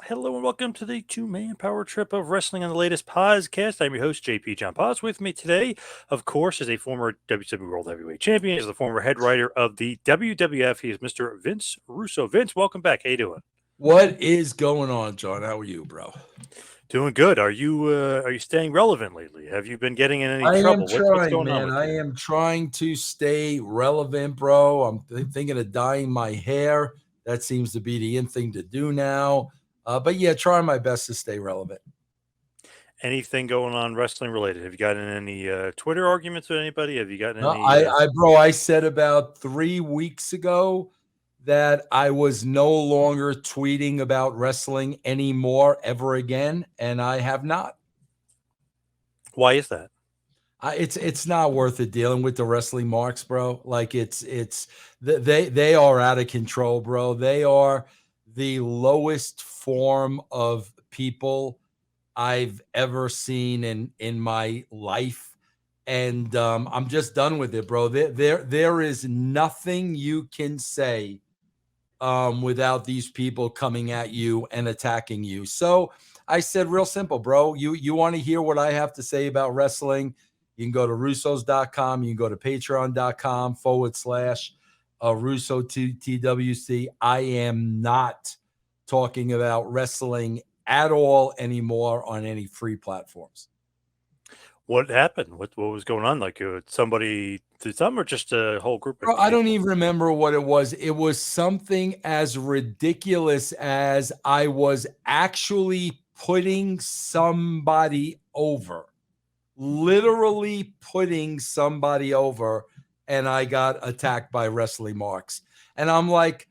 Hello and welcome to the two-man power trip of wrestling on the latest podcast. I'm your host, JP John Paz. With me today, of course, is a former WWE World Heavyweight Champion. He's the former head writer of the WWF. He is Mr. Vince Russo. Vince, welcome back. How you doing? What is going on, John? How are you, bro? Doing good. Are you staying relevant lately? Have you been getting in any I am trouble? What's trying, going on man. with I you? am trying to stay relevant, bro. I'm thinking of dyeing my hair. That seems to be the in thing to do now. But yeah, trying my best to stay relevant. Anything going on wrestling related? Have you gotten in any Twitter arguments with anybody? Have you gotten No, any? bro, I said about 3 weeks ago that I was no longer tweeting about wrestling anymore ever again, and I have not. Why is that? It's not worth it dealing with the wrestling marks, bro. Like they are out of control, bro. They are the lowest form of people I've ever seen in my life, and I'm just done with it, bro. There is nothing you can say without these people coming at you and attacking you. So I said, real simple, bro. You want to hear what I have to say about wrestling? You can go to russos.com. You can go to patreon.com/Russo TWC. I am not talking about wrestling at all anymore on any free platforms. What happened? What was going on? Like somebody did something, or just a whole group of Bro, I don't people? even remember what it was. It was something as ridiculous as I was actually putting somebody over, literally putting somebody over, and I got attacked by wrestling marks. And I'm like,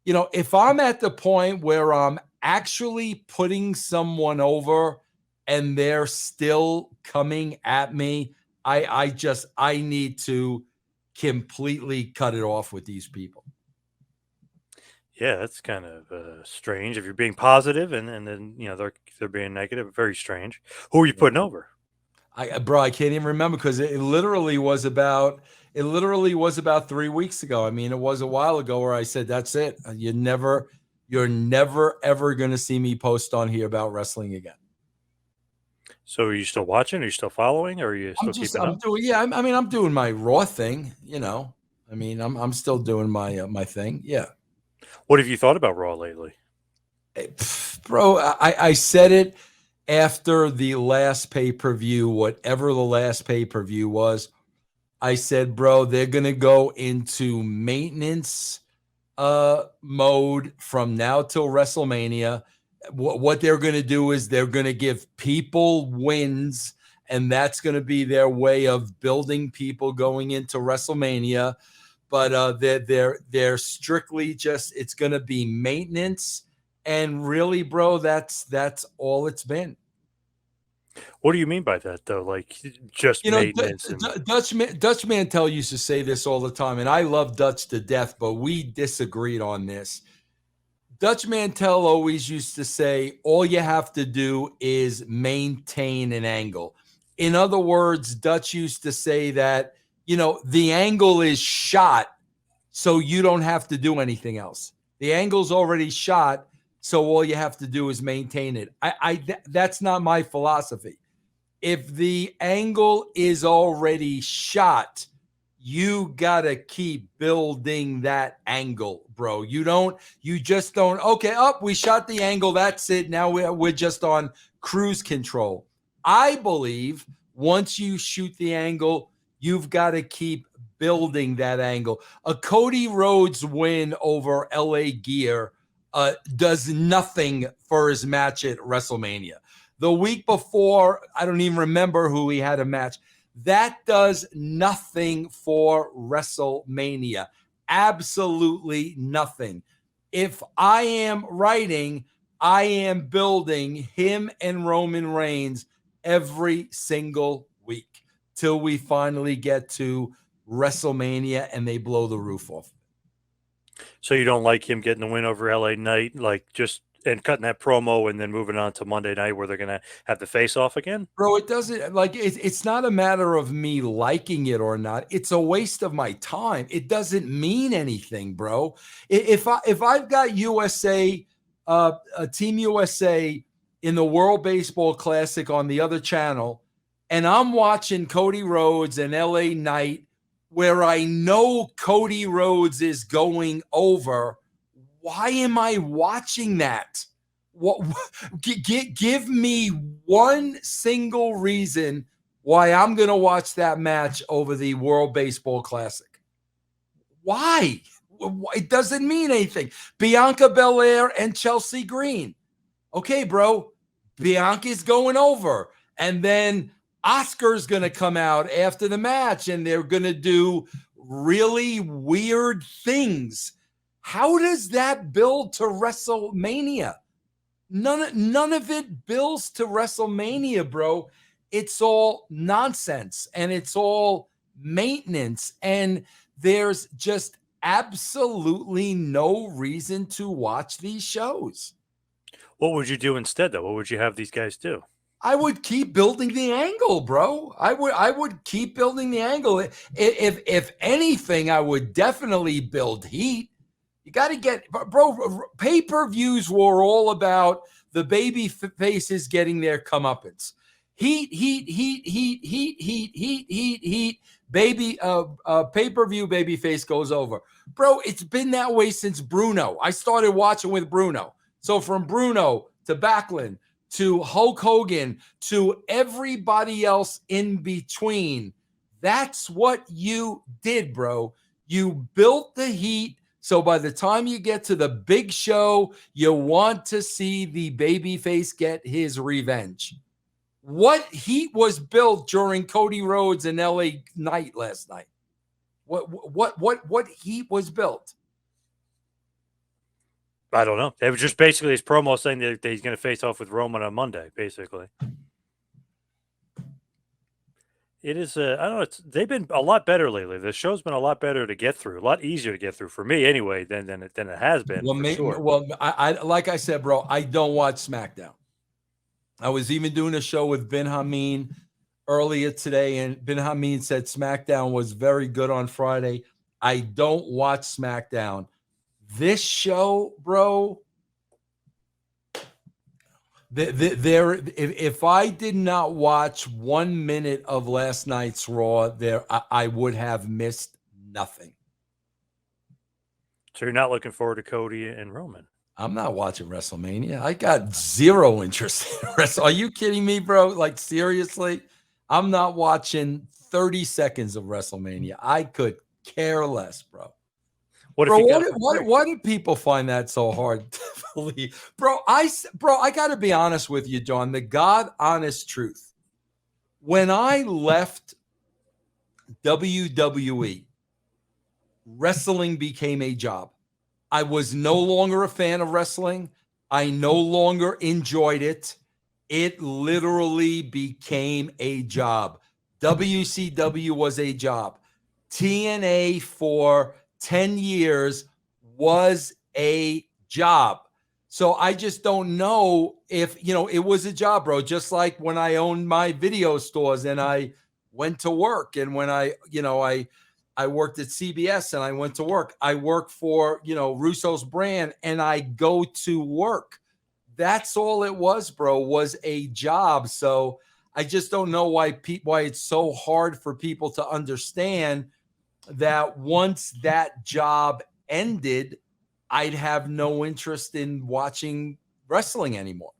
if I'm at the point where I'm actually putting someone over and they're still coming at me, I need to completely cut it off with these people. Yeah, that's kind of strange. If you're being positive and then they're being negative, very strange. Who are you putting over? I can't even remember because it literally was about 3 weeks ago. I mean, it was a while ago where I said, that's it. You're never ever going to see me post on here about wrestling again. So are you still watching? Are you still following? Or are you still keeping up? I'm doing my Raw thing, I'm still doing my thing. Yeah. What have you thought about Raw lately? Bro, I said it after the last pay-per-view, whatever the last pay-per-view was. I said, bro, they're going to go into maintenance mode from now till WrestleMania. What they're going to do is they're going to give people wins, and that's going to be their way of building people going into WrestleMania. But they're strictly just, it's going to be maintenance. And really, bro, that's all it's been. What do you mean by that, though? Like just maintenance and Dutch Mantel used to say this all the time, and I love Dutch to death, but we disagreed on this. Dutch Mantel always used to say, all you have to do is maintain an angle. In other words, Dutch used to say that, the angle is shot, so you don't have to do anything else. The angle's already shot, so all you have to do is maintain it. That's not my philosophy. If the angle is already shot, you got to keep building that angle, bro. You just don't, okay, we shot the angle. That's it. Now we're just on cruise control. I believe once you shoot the angle, you've got to keep building that angle. A Cody Rhodes win over LA Gear does nothing for his match at WrestleMania. The week before, I don't even remember who he had a match. That does nothing for WrestleMania. Absolutely nothing. If I am writing, I am building him and Roman Reigns every single week till we finally get to WrestleMania and they blow the roof off. So you don't like him getting the win over LA Knight, like just and cutting that promo and then moving on to Monday night where they're going to have the face off again? Bro, it doesn't, like, it's not a matter of me liking it or not. It's a waste of my time. It doesn't mean anything, bro. If I've got USA Team USA in the World Baseball Classic on the other channel, and I'm watching Cody Rhodes and LA Knight, where I know Cody Rhodes is going over. Why am I watching that? Give me one single reason why I'm going to watch that match over the World Baseball Classic. Why? It doesn't mean anything. Bianca Belair and Chelsea Green. Okay, bro. Bianca's going over. And then Oscar's going to come out after the match and they're going to do really weird things. How does that build to WrestleMania? None of it builds to WrestleMania, bro. It's all nonsense and it's all maintenance. And there's just absolutely no reason to watch these shows. What would you do instead, though? What would you have these guys do? I would keep building the angle, bro. I would keep building the angle. If anything, I would definitely build heat. You got to get, bro, pay-per-views were all about the baby faces getting their comeuppance. Heat, baby, pay-per-view baby face goes over. Bro, it's been that way since Bruno. I started watching with Bruno. So from Bruno to Backlund to Hulk Hogan to everybody else in between, that's what you did, bro. You built the heat. So by the time you get to the big show, you want to see the babyface get his revenge. What heat was built during Cody Rhodes and LA Knight last night? What heat was built? I don't know. It was just basically his promo saying that he's going to face off with Roman on Monday, basically. It is, I don't know, they've been a lot better lately. The show's been a lot better to get through, a lot easier to get through for me anyway than it has been. Well, sure. I like I said, bro, I don't watch SmackDown. I was even doing a show with Ben Hameen earlier today, and Ben Hameen said SmackDown was very good on Friday. I don't watch SmackDown. This show, bro, if I did not watch 1 minute of last night's Raw, I would have missed nothing. So you're not looking forward to Cody and Roman? I'm not watching WrestleMania. I got zero interest in WrestleMania. Are you kidding me, bro? Like, seriously? I'm not watching 30 seconds of WrestleMania. I could care less, bro. What bro, why do people find that so hard to believe? Bro, I got to be honest with you, John, the God honest truth. When I left WWE, wrestling became a job. I was no longer a fan of wrestling. I no longer enjoyed it. It literally became a job. WCW was a job. TNA for 10 years was a job. So I just don't know if, it was a job, bro. Just like when I owned my video stores and I went to work, and when I worked at CBS and I went to work. I work for, Russo's brand and I go to work. That's all it was, bro, was a job. So I just don't know why it's so hard for people to understand that once that job ended, I'd have no interest in watching wrestling anymore.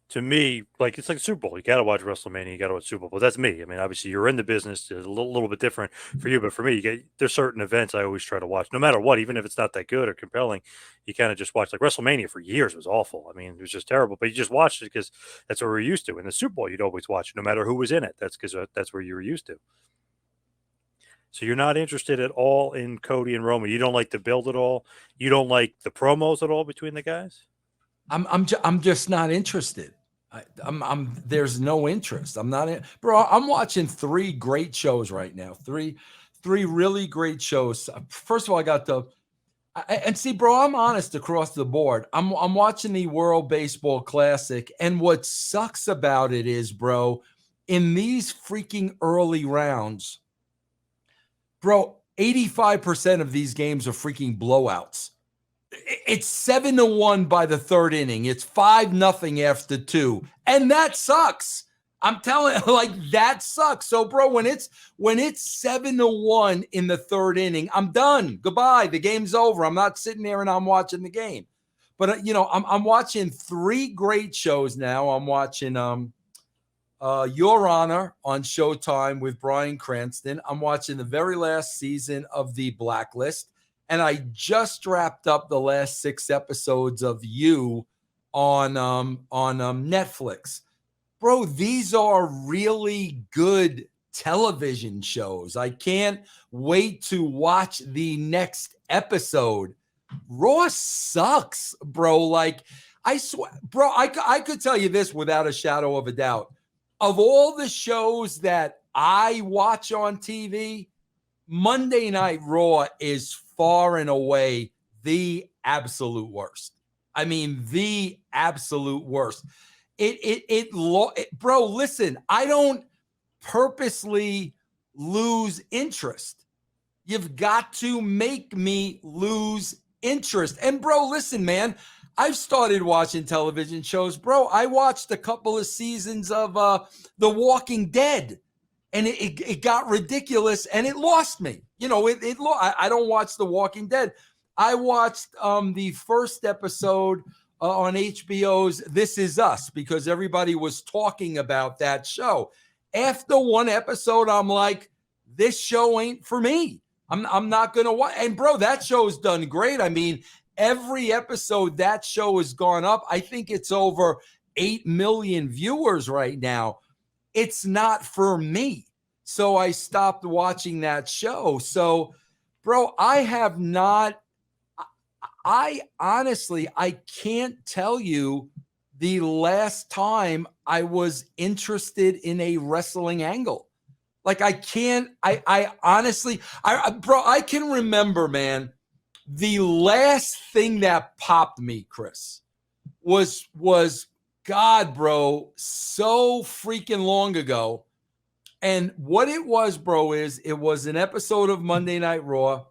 To me, it's like Super Bowl. You got to watch WrestleMania. You got to watch Super Bowl. That's me. I mean, obviously, you're in the business. It's a little bit different for you, but for me, there's certain events I always try to watch, no matter what, even if it's not that good or compelling. You kind of just watch. Like WrestleMania for years was awful. I mean, it was just terrible. But you just watched it because that's what we're used to. And the Super Bowl, you'd always watch it, no matter who was in it. That's because that's where you were used to. So you're not interested at all in Cody and Roman. You don't like the build at all. You don't like the promos at all between the guys. I'm just not interested. There's no interest. I'm not in, bro. I'm watching 3 great shows right now. Three really great shows. First of all, I got and see, bro, I'm honest across the board. I'm watching the World Baseball Classic, and what sucks about it is, bro, in these freaking early rounds, bro, 85% of these games are freaking blowouts. It's 7-1 by the third inning. It's 5-0 after 2. And that sucks. I'm telling you, like, that sucks. So, bro, when it's 7-1 in the third inning, I'm done. Goodbye. The game's over. I'm not sitting there and I'm watching the game. But I'm watching 3 great shows now. I'm watching Your Honor on Showtime with Bryan Cranston. I'm watching the very last season of The Blacklist. And I just wrapped up the last 6 episodes of You on Netflix. Bro, these are really good television shows. I can't wait to watch the next episode. Raw sucks, bro. Like, I swear, bro, I could tell you this without a shadow of a doubt. Of all the shows that I watch on TV, Monday Night Raw is far and away the absolute worst. I mean, the absolute worst. Bro, listen, I don't purposely lose interest. You've got to make me lose interest. And bro, listen, man, I've started watching television shows. Bro, I watched a couple of seasons of The Walking Dead. And it got ridiculous, and it lost me. I don't watch The Walking Dead. I watched the first episode on HBO's This Is Us because everybody was talking about that show. After one episode, I'm like, this show ain't for me. I'm not going to watch. And, bro, that show's done great. I mean, every episode that show has gone up. I think it's over 8 million viewers right now. It's not for me. So I stopped watching that show. So, bro, I honestly, I can't tell you the last time I was interested in a wrestling angle. Like, I can't, I honestly, bro, I can remember, man, the last thing that popped me, Chris, was God, bro, so freaking long ago. And what it was, bro, is it was an episode of Monday Night Raw,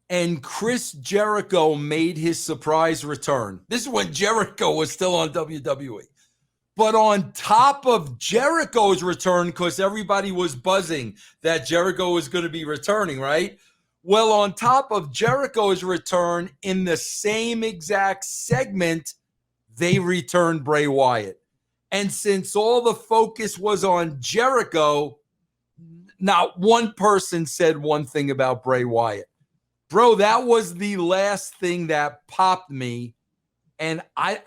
and Chris Jericho made his surprise return. This is when Jericho was still on WWE. But on top of Jericho's return, because everybody was buzzing that Jericho was going to be returning, right? Well, on top of Jericho's return, in the same exact segment, they returned Bray Wyatt. And since all the focus was on Jericho, not one person said one thing about Bray Wyatt. Bro, that was the last thing that popped me. And I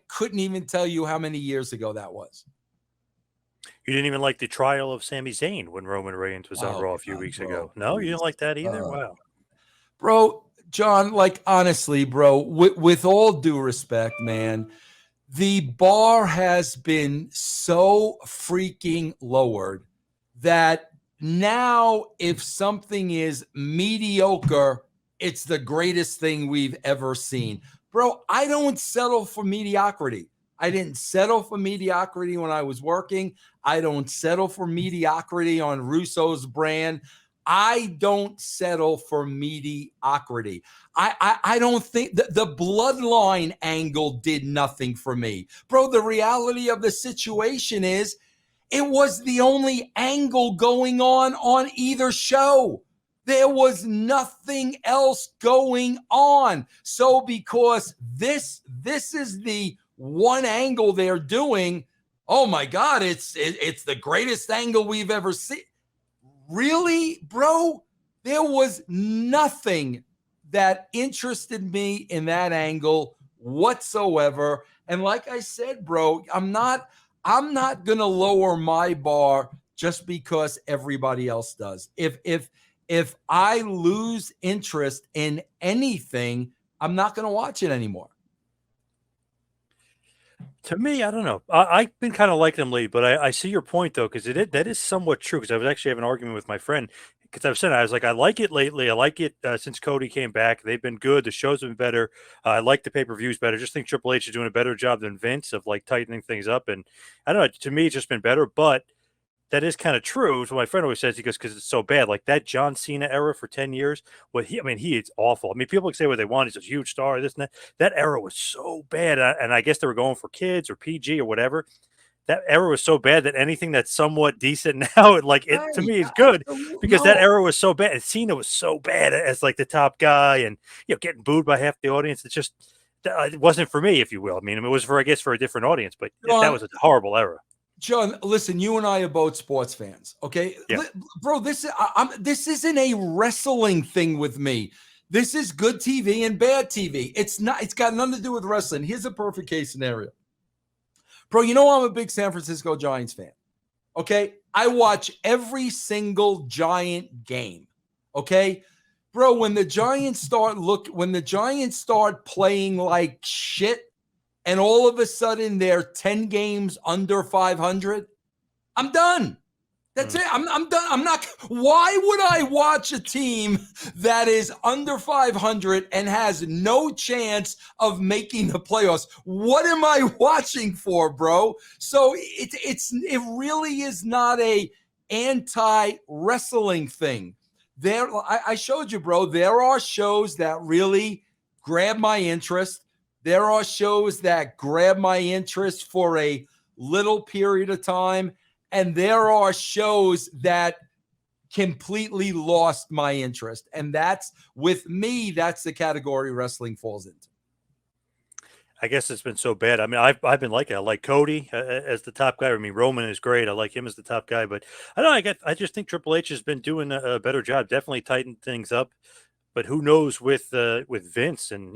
couldn't even tell you how many years ago that was. You didn't even like the trial of Sami Zayn when Roman Reigns was on Raw a few weeks ago. No, you didn't like that either? Wow. Bro, John, like, honestly, bro, with all due respect, man, the bar has been so freaking lowered that now if something is mediocre, it's the greatest thing we've ever seen. Bro, I don't settle for mediocrity. I didn't settle for mediocrity when I was working. I don't settle for mediocrity on Russo's brand. I don't settle for mediocrity. I don't think the bloodline angle did nothing for me. Bro, the reality of the situation is it was the only angle going on either show. There was nothing else going on. So because this is the one angle they're doing, oh my God, it's the greatest angle we've ever seen. Really, bro? There was nothing that interested me in that angle whatsoever. And like I said, bro, I'm not going to lower my bar just because everybody else does. If I lose interest in anything, I'm not going to watch it anymore. To me, I don't know. I've been kind of liking them lately, but I see your point though, because that is somewhat true. Because I was actually having an argument with my friend because I was saying I was like, I like it lately. I like it since Cody came back. They've been good. The show's been better. I like the pay-per-views better. I just think Triple H is doing a better job than Vince of like tightening things up. And I don't know. To me, it's just been better. But That is kind of true. So my friend always says, he goes, because it's so bad. Like that John Cena era for 10 years, I mean, he is awful. I mean, people can say what they want. He's a huge star, this and that. That era was so bad. And I guess they were going for kids or PG or whatever. That era was so bad that anything that's somewhat decent now, like it to Right. me is good Absolutely. because that No. era was so bad. And Cena was so bad as like the top guy and, getting booed by half the audience. It's just, it wasn't for me, if you will. I mean, it was for, I guess, for a different audience, but that John, was a horrible era. John, listen, you and I are both sports fans, okay? Yeah. Bro, this isn't a wrestling thing with me. This is good TV and bad TV. It's got nothing to do with wrestling. Here's a perfect case scenario. Bro, you know I'm a big San Francisco Giants fan. Okay? I watch every single Giant game. Okay? Bro, when the Giants start playing like shit, and all of a sudden they're 10 games under 500, I'm done. That's it. I'm done. I'm not. Why would I watch a team that is under 500 and has no chance of making the playoffs? What am I watching for, bro? So it really is not a anti-wrestling thing. I showed you, bro. There are shows that really grab my interest. There are shows that grab my interest for a little period of time. And there are shows that completely lost my interest. And that's, with me, that's the category wrestling falls into. I guess it's been so bad. I mean, I've been liking it. I like Cody as the top guy. I mean, Roman is great. I like him as the top guy, but I don't know. I just think Triple H has been doing a better job. Definitely tightened things up. But who knows with Vince and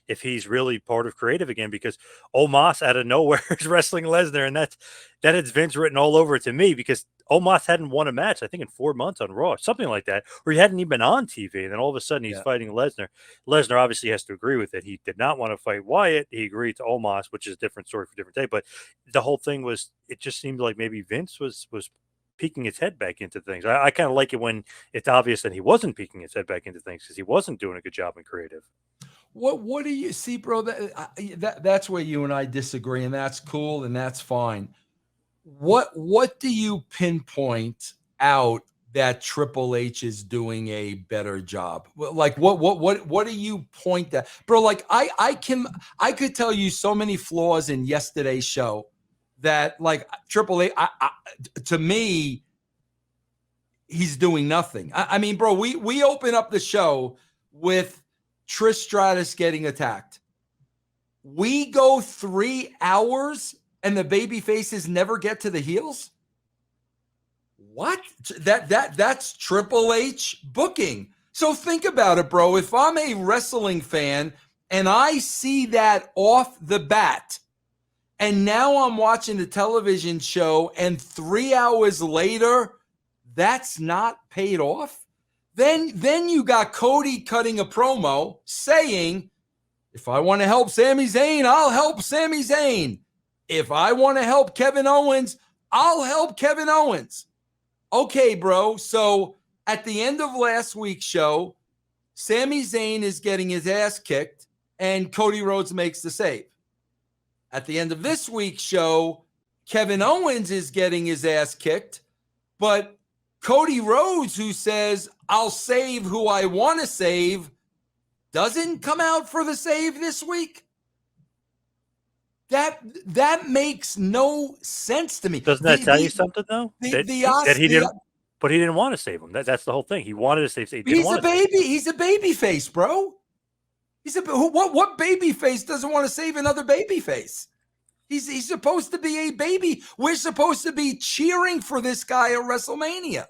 if he's really part of creative again, because Omos out of nowhere is wrestling Lesnar, and that is Vince written all over it to me, because Omos hadn't won a match I think in 4 months on Raw, something like that, or he hadn't even been on TV, and then all of a sudden he's fighting Lesnar. Lesnar obviously has to agree with it. He did not want to fight Wyatt. He agreed to Omos, which is a different story for a different day. But the whole thing was, it just seemed like maybe Vince was peeking its head back into things. I kind of like it when it's obvious that he wasn't peeking his head back into things, because he wasn't doing a good job in creative. What do you see, bro? That's where you and I disagree, and that's cool, and that's fine. What do you pinpoint out that Triple H is doing a better job? Like what do you point that, bro? Like I could tell you so many flaws in yesterday's show that, like, Triple H, to me, he's doing nothing. I mean, bro, we open up the show with Trish Stratus getting attacked. We go 3 hours and the baby faces never get to the heels. What? That's Triple H booking. So think about it, bro. If I'm a wrestling fan and I see that off the bat, and now I'm watching the television show, and 3 hours later, that's not paid off, then you got Cody cutting a promo saying, if I want to help Sami Zayn, I'll help Sami Zayn. If I want to help Kevin Owens, I'll help Kevin Owens. Okay, bro. So at the end of last week's show, Sami Zayn is getting his ass kicked and Cody Rhodes makes the save. At the end of this week's show, Kevin Owens is getting his ass kicked, but Cody Rhodes, who says, I'll save who I want to save, doesn't come out for the save this week. That makes no sense to me. Doesn't that tell you something, though? That he didn't, but he didn't want to save him. That's the whole thing. He wanted to save. He's a baby face, bro. What baby face doesn't want to save another baby face? He's supposed to be a baby. We're supposed to be cheering for this guy at WrestleMania.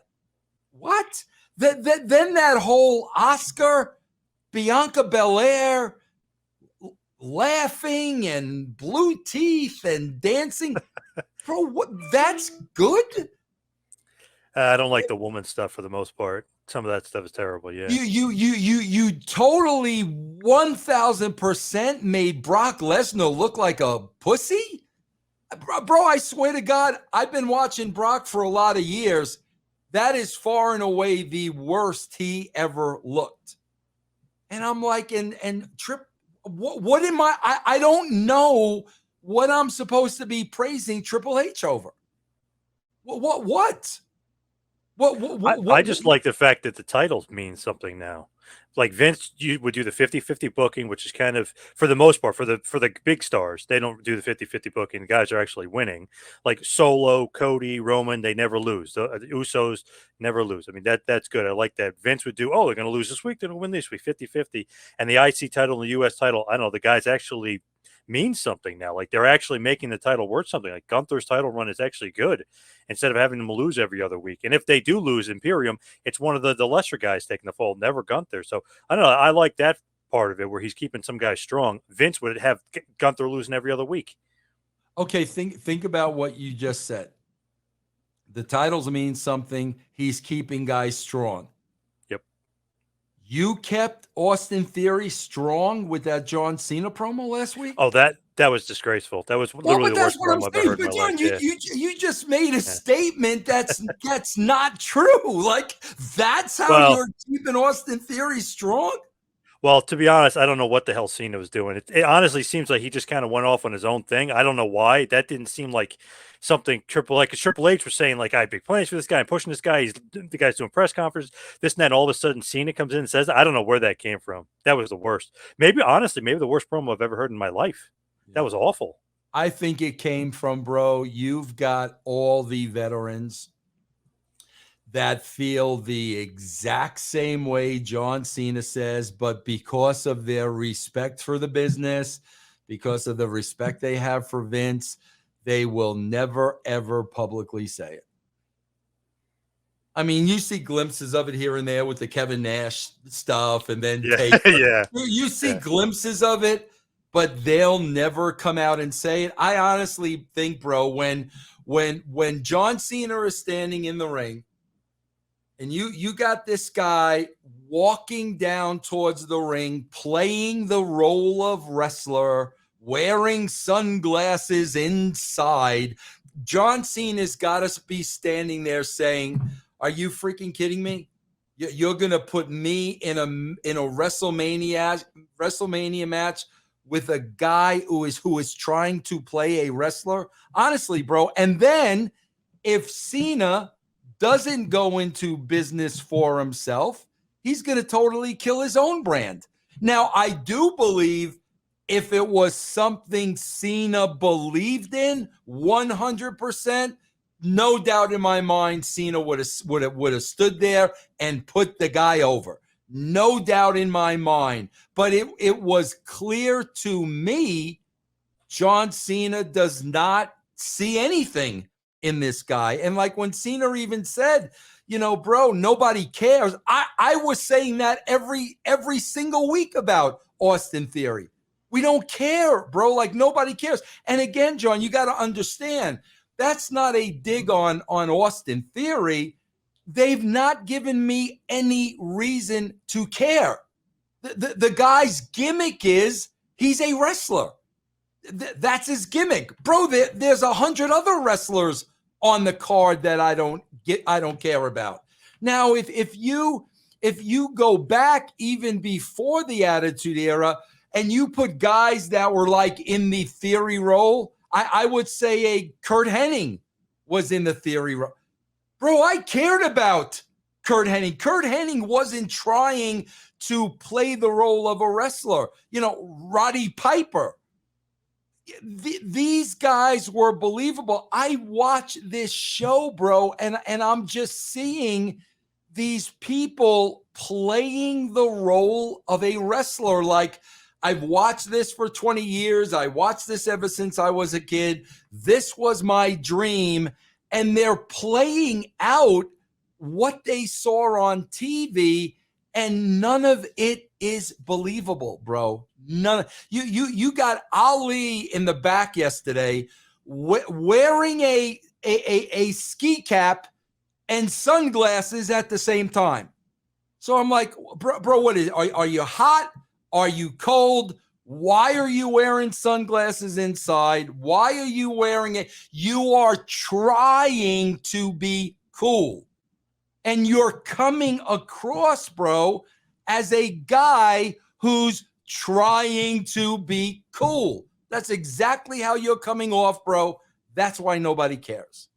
What? Then that whole Oscar, Bianca Belair laughing and blue teeth and dancing. Bro, what? That's good? I don't like the woman stuff for the most part. Some of that stuff is terrible. Yeah. You totally 1000% made Brock Lesnar look like a pussy? Bro, I swear to God, I've been watching Brock for a lot of years. That is far and away the worst he ever looked. And I'm like, and Trip, what am I don't know what I'm supposed to be praising Triple H over. What? I just like the fact that the titles mean something now. Like Vince, you would do the 50-50 booking, which is kind of for the most part for the big stars. They don't do the 50-50 booking. The guys are actually winning. Like Solo, Cody, Roman, they never lose. The Usos never lose. I mean that's good. I like that. Vince would do. Oh, they're going to lose this week. They're going to win this week. 50-50. And the IC title and the US title. I don't know. The guys actually mean something now. Like they're actually making the title worth something. Like Gunther's title run is actually good instead of having them lose every other week. And if they do lose Imperium, it's one of the lesser guys taking the fall, never Gunther. So I don't know. I like that part of it where he's keeping some guys strong. Vince would have Gunther losing every other week. Okay, think about what you just said. The titles mean something. He's keeping guys strong. Yep. You kept Austin Theory strong with that John Cena promo last week? Oh, that was disgraceful. That was literally the worst promo I've ever heard in my life. You just made a statement that's not true. Like that's how you're keeping Austin Theory strong? Well, to be honest, I don't know what the hell Cena was doing. It honestly seems like he just kind of went off on his own thing. I don't know why. That didn't seem like something Triple H was saying, like, I have big plans for this guy. I'm pushing this guy. The guy's doing press conference, this and that. And all of a sudden, Cena comes in and says, I don't know where that came from. That was the worst. Maybe the worst promo I've ever heard in my life. That was awful. I think it came from, bro, you've got all the veterans that feel the exact same way John Cena says, but because of their respect for the business, because of the respect they have for Vince, they will never, ever publicly say it. I mean, you see glimpses of it here and there with the Kevin Nash stuff, and then you see glimpses of it, but they'll never come out and say it. I honestly think, bro, when John Cena is standing in the ring, and you got this guy walking down towards the ring, playing the role of wrestler, wearing sunglasses inside. John Cena's got to be standing there saying, "Are you freaking kidding me? You're gonna put me in a WrestleMania match with a guy who is trying to play a wrestler?" Honestly, bro. And then if Cena doesn't go into business for himself, he's going to totally kill his own brand. Now, I do believe if it was something Cena believed in 100%, no doubt in my mind, Cena would have stood there and put the guy over. No doubt in my mind. But it was clear to me, John Cena does not see anything in this guy. And like when Cena even said, bro, nobody cares. I was saying that every single week about Austin Theory. We don't care, bro. Like nobody cares. And again, John, you got to understand, that's not a dig on Austin Theory. They've not given me any reason to care. The guy's gimmick is he's a wrestler. That's his gimmick, bro. There's 100 other wrestlers on the card that I don't care about. Now, if you go back even before the Attitude Era and you put guys that were like in the Theory role, I would say a Kurt Hennig was in the Theory role. Bro, I cared about Kurt Hennig. Kurt Hennig wasn't trying to play the role of a wrestler. Roddy Piper. These guys were believable. I watch this show, bro, and I'm just seeing these people playing the role of a wrestler. Like, I've watched this for 20 years. I watched this ever since I was a kid. This was my dream. And they're playing out what they saw on TV, and none of it is believable, bro. None. You got Ali in the back yesterday wearing a ski cap and sunglasses at the same time. So I'm like, bro, what is? Are you hot? Are you cold? Why are you wearing sunglasses inside? Why are you wearing it? You are trying to be cool. And you're coming across, bro, as a guy who's trying to be cool. That's exactly how you're coming off, bro. That's why nobody cares.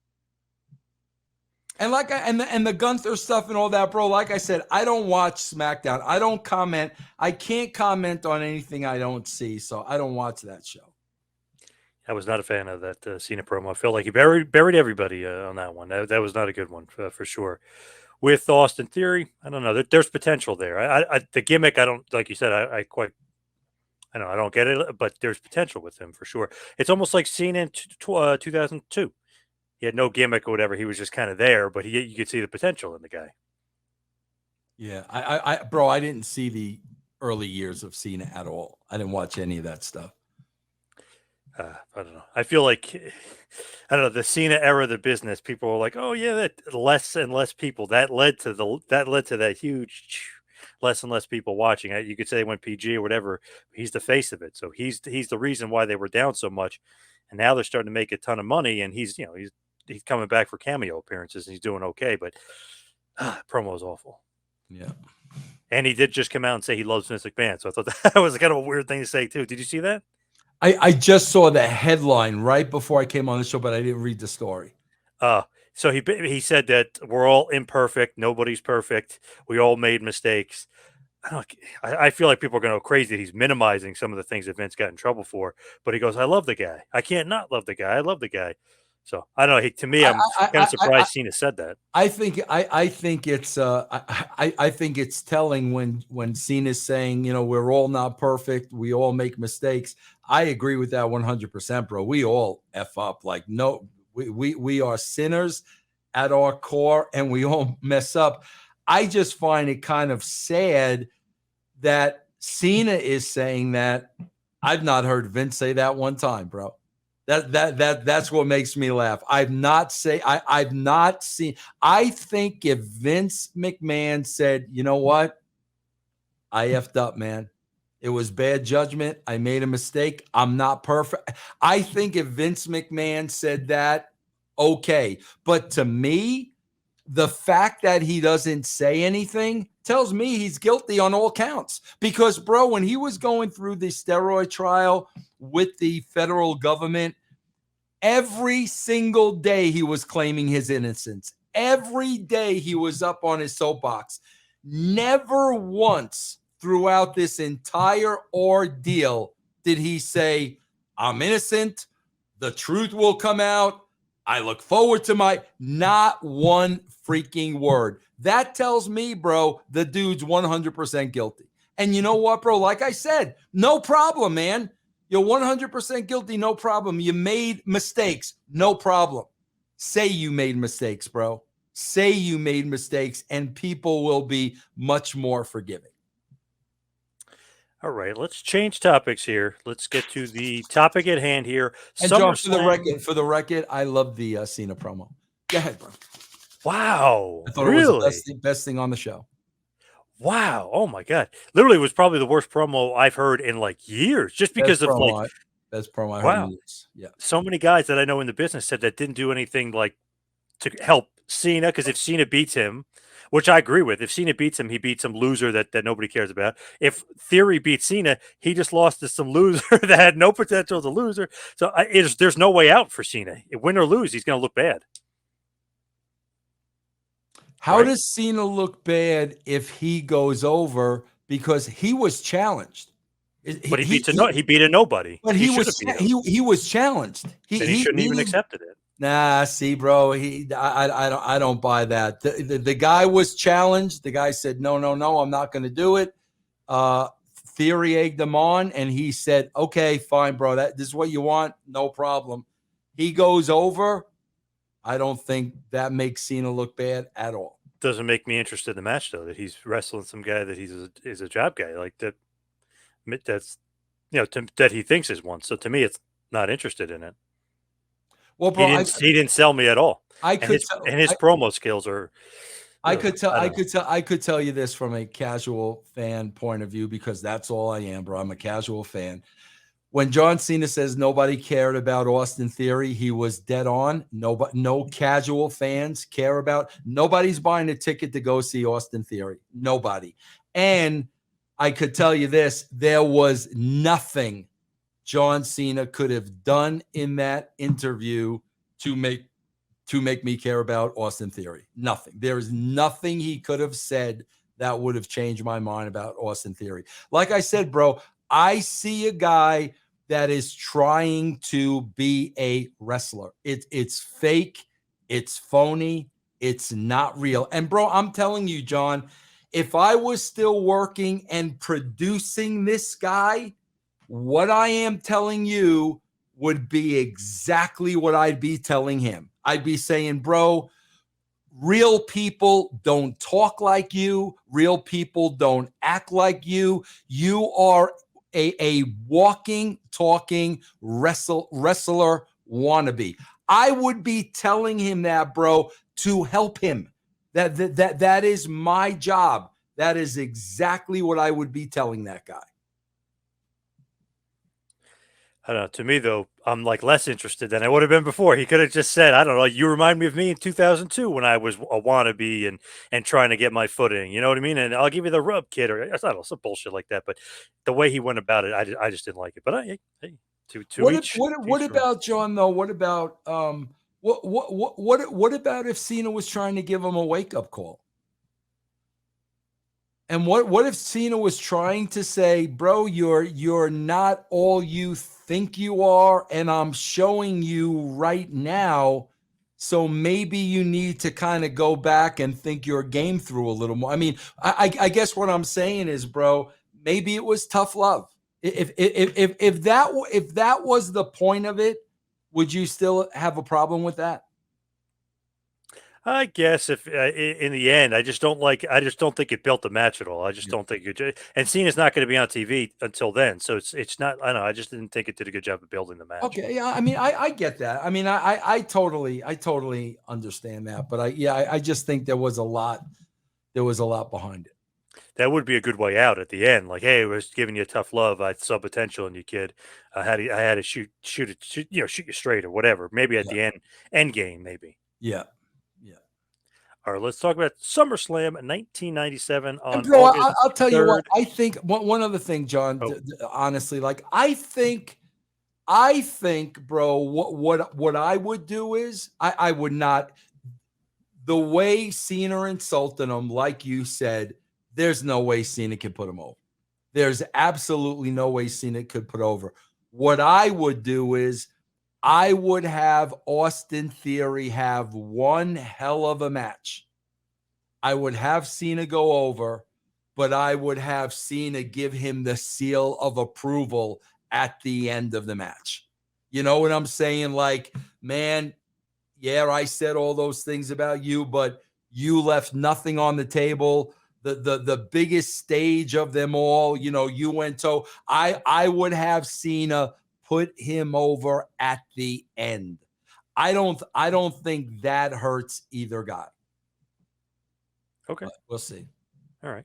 And and the Gunther stuff and all that, bro. Like I said, I don't watch SmackDown. I don't comment. I can't comment on anything I don't see, so I don't watch that show. I was not a fan of that Cena promo. I felt like he buried everybody on that one. That was not a good one for sure. With Austin Theory, I don't know. There's potential there. The gimmick, I don't like you said. I quite I don't get it, but there's potential with him for sure. It's almost like Cena in 2002. He had no gimmick or whatever. He was just kind of there, but you could see the potential in the guy. Yeah, bro, I didn't see the early years of Cena at all. I didn't watch any of that stuff. I don't know. I feel like I don't know the Cena era of the business. People were like, "Oh yeah, that less and less people." That led to that huge less and less people watching. You could say they went PG or whatever. He's the face of it, so he's the reason why they were down so much. And now they're starting to make a ton of money, and he's coming back for cameo appearances, and he's doing okay. But promo is awful. Yeah. And he did just come out and say he loves Vince McMahon. So I thought that was kind of a weird thing to say too. Did you see that? I just saw the headline right before I came on the show, but I didn't read the story. So he said that we're all imperfect. Nobody's perfect. We all made mistakes. I feel like people are going to go crazy that he's minimizing some of the things that Vince got in trouble for. But he goes, "I love the guy. I can't not love the guy. I love the guy." So I don't know. To me, I'm kind of surprised Cena said that. I think it's I think it's telling when Cena's saying, we're all not perfect, we all make mistakes. I agree with that 100%, bro. We all F up. Like, no, we are sinners at our core and we all mess up. I just find it kind of sad that Cena is saying that. I've not heard Vince say that one time, bro. That's what makes me laugh. I've not seen. I think if Vince McMahon said, "You know what? I effed up, man. It was bad judgment. I made a mistake. I'm not perfect." I think if Vince McMahon said that, okay. But to me, the fact that he doesn't say anything tells me he's guilty on all counts. Because, bro, when he was going through the steroid trial with the federal government, every single day he was claiming his innocence. Every day he was up on his soapbox. Never once throughout this entire ordeal did he say, "I'm innocent. The truth will come out. I look forward to not one freaking word." That tells me, bro, the dude's 100% guilty. And you know what, bro? Like I said, no problem, man. You're 100% guilty, no problem. You made mistakes, no problem. Say you made mistakes, bro. Say you made mistakes, and people will be much more forgiving. All right, let's change topics here. Let's get to the topic at hand here. And John, for the record, I love the Cena promo. Go ahead, bro. Wow, I thought really? it was the best thing on the show. Wow, oh my god! Literally, was probably the worst promo I've heard in like years, just because best of best promo I heard in years. Yeah, so many guys that I know in the business said that didn't do anything like to help Cena, because if Cena beats him, which I agree with, if Cena beats him, he beats some loser that nobody cares about. If Theory beats Cena, he just lost to some loser that had no potential as a loser. So there's no way out for Cena. Win or lose, he's going to look bad. How does Cena look bad if he goes over? Because he was challenged. But he beat a nobody. But he was challenged. He shouldn't even accepted it. Nah, see, bro, I don't buy that. The guy was challenged. The guy said, no, I'm not going to do it. Theory egged him on, and he said, okay, fine, bro. This is what you want. No problem. He goes over. I don't think that makes Cena look bad at all. Doesn't make me interested in the match, though, that he's wrestling some guy that is a job guy like that. That's that he thinks is one. So to me, it's not interested in it. Well, bro, he didn't sell me at all. His promo skills are. I could tell you this from a casual fan point of view, because that's all I am, bro. I'm a casual fan. When John Cena says nobody cared about Austin Theory, he was dead on. No casual fans care about. Nobody's buying a ticket to go see Austin Theory. Nobody. And I could tell you this: there was nothing John Cena could have done in that interview to make to make me care about Austin Theory. Nothing. There is nothing he could have said that would have changed my mind about Austin Theory. Like I said, bro, I see a guy that is trying to be a wrestler. It's fake. It's phony. It's not real. And bro, I'm telling you, John, if I was still working and producing this guy, what I am telling you would be exactly what I'd be telling him. I'd be saying, bro, real people don't talk like you. Real people don't act like you. You are a walking, talking wrestler wannabe. I would be telling him that, bro, to help him. That is my job. That is exactly what I would be telling that guy. I don't know. To me, though, I'm like less interested than I would have been before. He could have just said, "I don't know. You remind me of me in 2002 when I was a wannabe and trying to get my footing." You know what I mean? And I'll give you the rub, kid, or I don't know, some bullshit like that. But the way he went about it, I just didn't like it. But hey, to What each their own. about John though? What about what about if Cena was trying to give him a wake up call? And what if Cena was trying to say, bro, you're not all you think you are, and I'm showing you right now. So maybe you need to kind of go back and think your game through a little more. I mean, I guess what I'm saying is, bro, maybe it was tough love. If that was the point of it, would you still have a problem with that? I guess if in the end, I just don't like. I just don't think it built the match at all. I just don't think it. And Cena's not going to be on TV until then, so it's not. I don't know. I just didn't think it did a good job of building the match. Okay, yeah, I mean, I get that. I mean, I totally understand that, but I just think there was a lot behind it. That would be a good way out at the end. Like, hey, I was giving you tough love. I saw potential in you, kid. I had to shoot you straight or whatever. Maybe at Yeah, the end game, maybe. yeah, yeah. All right, let's talk about SummerSlam 1997 And on bro, August I'll tell you what. 3rd. I think one other thing, John. Oh, Honestly, like I think, bro. What I would do is I would not. The way Cena insulted him, like you said, there's no way Cena can put him over. There's absolutely no way Cena could put over. What I would do is I would have Austin Theory have one hell of a match. I would have Cena go over, but I would have Cena give him the seal of approval at the end of the match. You know what I'm saying? Like, man, yeah, I said all those things about you, but you left nothing on the table. The biggest stage of them all, you went to. I would have Cena put him over at the end. I don't think that hurts either guy. okay. But we'll see. All right.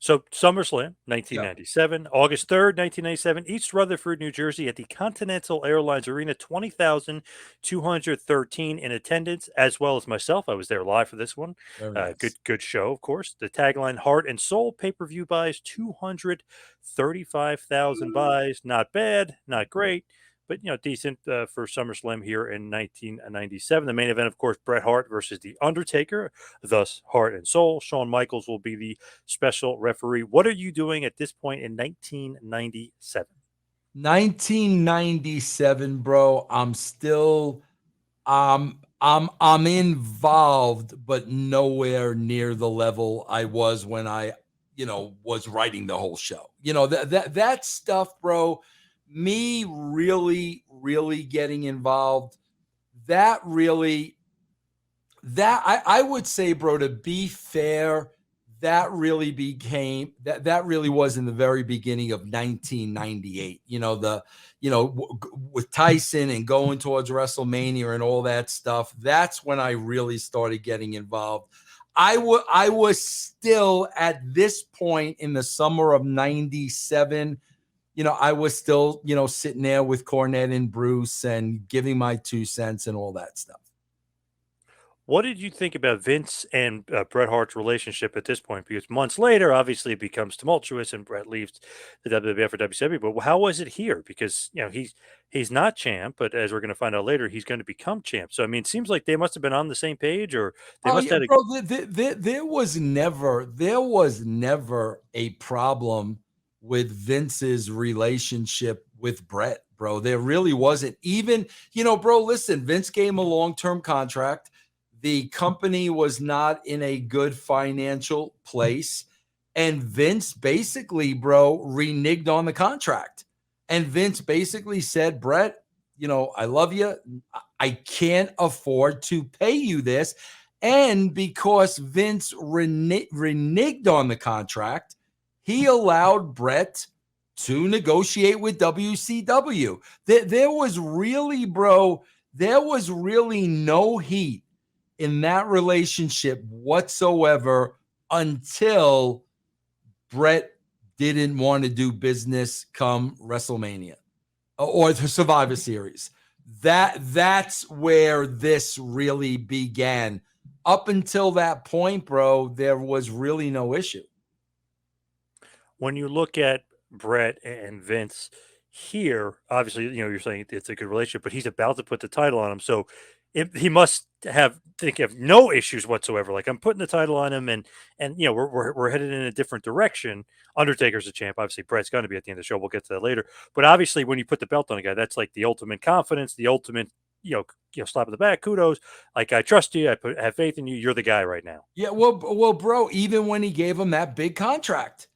So SummerSlam Yeah. 1997, August 3rd, 1997, East Rutherford, New Jersey, at the Continental Airlines Arena, 20,213 in attendance, as well as myself. I was there live for this one. Very nice. Good show, of course. The tagline: Heart and Soul. Pay-per-view buys 235,000 buys. Not bad, not great, but decent for SummerSlam here in 1997. The main event, of course, Bret Hart versus The Undertaker, thus Heart and Soul. Shawn Michaels will be the special referee. What are you doing at this point in 1997? 1997, bro. I'm involved, but nowhere near the level I was when I, was writing the whole show. That stuff, bro. Me really, really getting involved. That really, I would say, bro, to be fair, that really was in the very beginning of 1998. With Tyson and going towards WrestleMania and all that stuff. That's when I really started getting involved. I was still at this point in the summer of 97. I was still, sitting there with Cornette and Bruce and giving my 2 cents and all that stuff. What did you think about Vince and Bret Hart's relationship at this point? Because months later, obviously, it becomes tumultuous, and Bret leaves the WWF for WCW. But how was it here? Because he's not champ, but as we're going to find out later, he's going to become champ. So I mean, it seems like they must have been on the same page, or they Oh must yeah, have had a. bro. There was never a problem with Vince's relationship with Brett, bro. There really wasn't. Even, bro, listen, Vince gave him a long-term contract. The company was not in a good financial place. And Vince basically, bro, reneged on the contract. And Vince basically said, Brett, I love you. I can't afford to pay you this. And because Vince reneged on the contract, he allowed Brett to negotiate with WCW. There was really, bro, there was really no heat in that relationship whatsoever until Brett didn't want to do business come WrestleMania or the Survivor Series. That's where this really began. Up until that point, bro, there was really no issue. When you look at Brett and Vince here, obviously, you're saying it's a good relationship, but he's about to put the title on him, so he must have no issues whatsoever. Like, I'm putting the title on him, and we're headed in a different direction. Undertaker's a champ, obviously. Brett's going to be at the end of the show. We'll get to that later. But obviously, when you put the belt on a guy, that's like the ultimate confidence, the ultimate slap in the back. Kudos. Like, I trust you. Have faith in you. You're the guy right now. Yeah, well, bro, even when he gave him that big contract,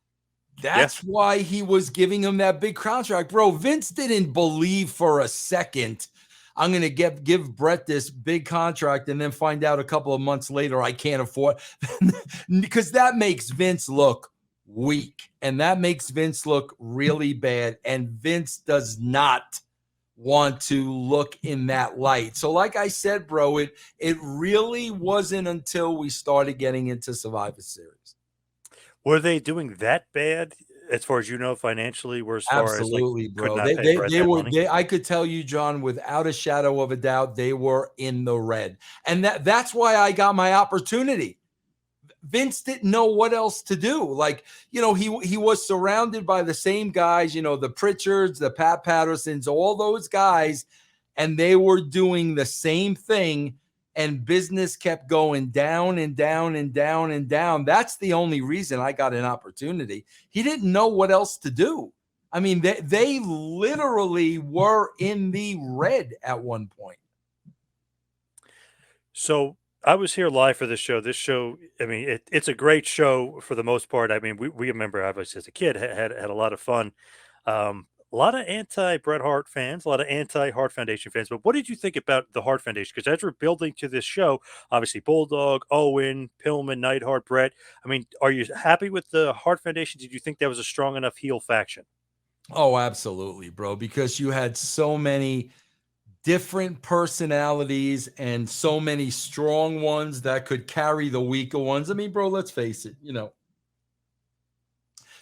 Yeah. that's why he was giving him that big contract, bro. Vince didn't believe for a second I'm going to give Brett this big contract and then find out a couple of months later I can't afford, because that makes Vince look weak and that makes Vince look really bad. And Vince does not want to look in that light. So like I said, bro, it really wasn't until we started getting into Survivor Series. Were they doing that bad as far as financially? Where as far as like Absolutely, could bro. not They pay they Brett they that were money? they I could tell you, John, without a shadow of a doubt, they were in the red. And that's why I got my opportunity. Vince didn't know what else to do. Like, he was surrounded by the same guys, the Pritchards, the Pat Pattersons, all those guys, and they were doing the same thing. And business kept going down and down and down and down. That's the only reason I got an opportunity. He didn't know what else to do. I mean, they literally were in the red at one point. So I was here live for this show. This show, I mean, it's a great show for the most part. I mean, we remember obviously as a kid had a lot of fun. A lot of anti Bret Hart fans, a lot of anti Hart Foundation fans. But what did you think about the Hart Foundation? Because as we're building to this show, obviously Bulldog, Owen, Pillman, Neidhart, Bret. I mean, are you happy with the Hart Foundation? Did you think that was a strong enough heel faction? Oh, absolutely, bro. Because you had so many different personalities and so many strong ones that could carry the weaker ones. I mean, bro, let's face it,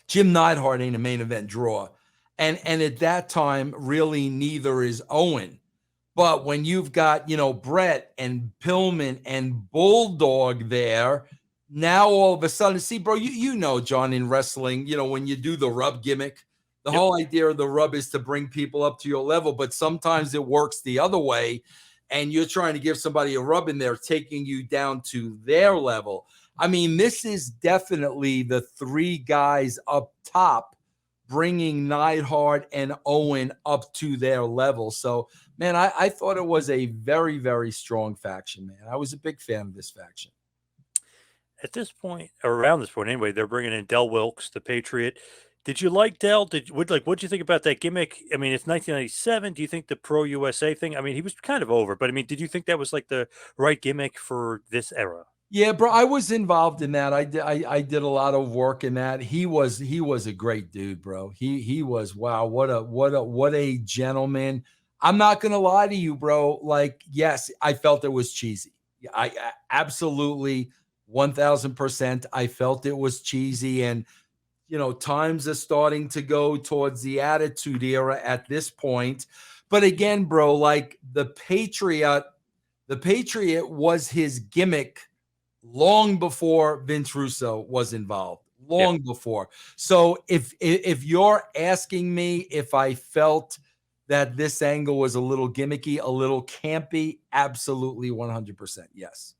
Jim Neidhart ain't a main event draw. And at that time, really neither is Owen. But when you've got, Brett and Pillman and Bulldog there, now all of a sudden, see, bro, you know, John, in wrestling, when you do the rub gimmick, the Yep. whole idea of the rub is to bring people up to your level, but sometimes it works the other way. And you're trying to give somebody a rub in there, taking you down to their level. I mean, this is definitely the three guys up top bringing Neidhart and Owen up to their level. So, man, I thought it was a very, very strong faction, man. I was a big fan of this faction. At this point, or around this point anyway, they're bringing in Del Wilkes, the Patriot. Did you like Del? What'd you think about that gimmick? I mean, it's 1997. Do you think the Pro USA thing? I mean, he was kind of over, but I mean, did you think that was like the right gimmick for this era? Yeah, bro, I was involved in that. I did a lot of work in that. He was a great dude, bro. He was, wow, what a gentleman. I'm not gonna lie to you, bro. Like, yes, I felt it was cheesy. I absolutely 1000%. I felt it was cheesy, and times are starting to go towards the Attitude Era at this point. But again, bro, like the The Patriot was his gimmick long before Vince Russo was involved. Yep. Long before. So if you're asking me if I felt that this angle was a little gimmicky, a little campy, absolutely 100% yes.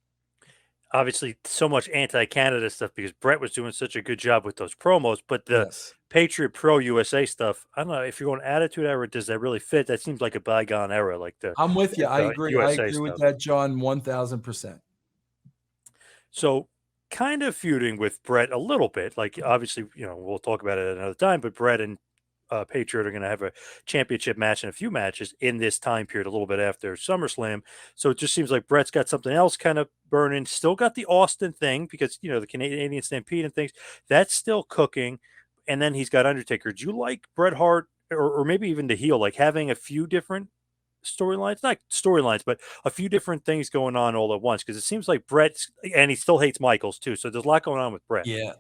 Obviously, so much anti-Canada stuff because Brett was doing such a good job with those promos, but the Yes. Patriot Pro USA stuff, I don't know if you're going Attitude Era, does that really fit? That seems like a bygone era, like I'm with you. I the agree. I USA agree with stuff. that, John, 1000%. So, kind of feuding with Brett a little bit. Like, obviously, we'll talk about it at another time, but Brett and Patriot are going to have a championship match and a few matches in this time period, a little bit after SummerSlam. So it just seems like Brett's got something else kind of burning. Still got the Austin thing because, the Canadian Stampede and things that's still cooking. And then he's got Undertaker. Do you like Bret Hart or maybe even the heel, like having a few different storylines, not storylines, but a few different things going on all at once? Because it seems like Brett's, and he still hates Michaels too. So there's a lot going on with Brett. Yeah.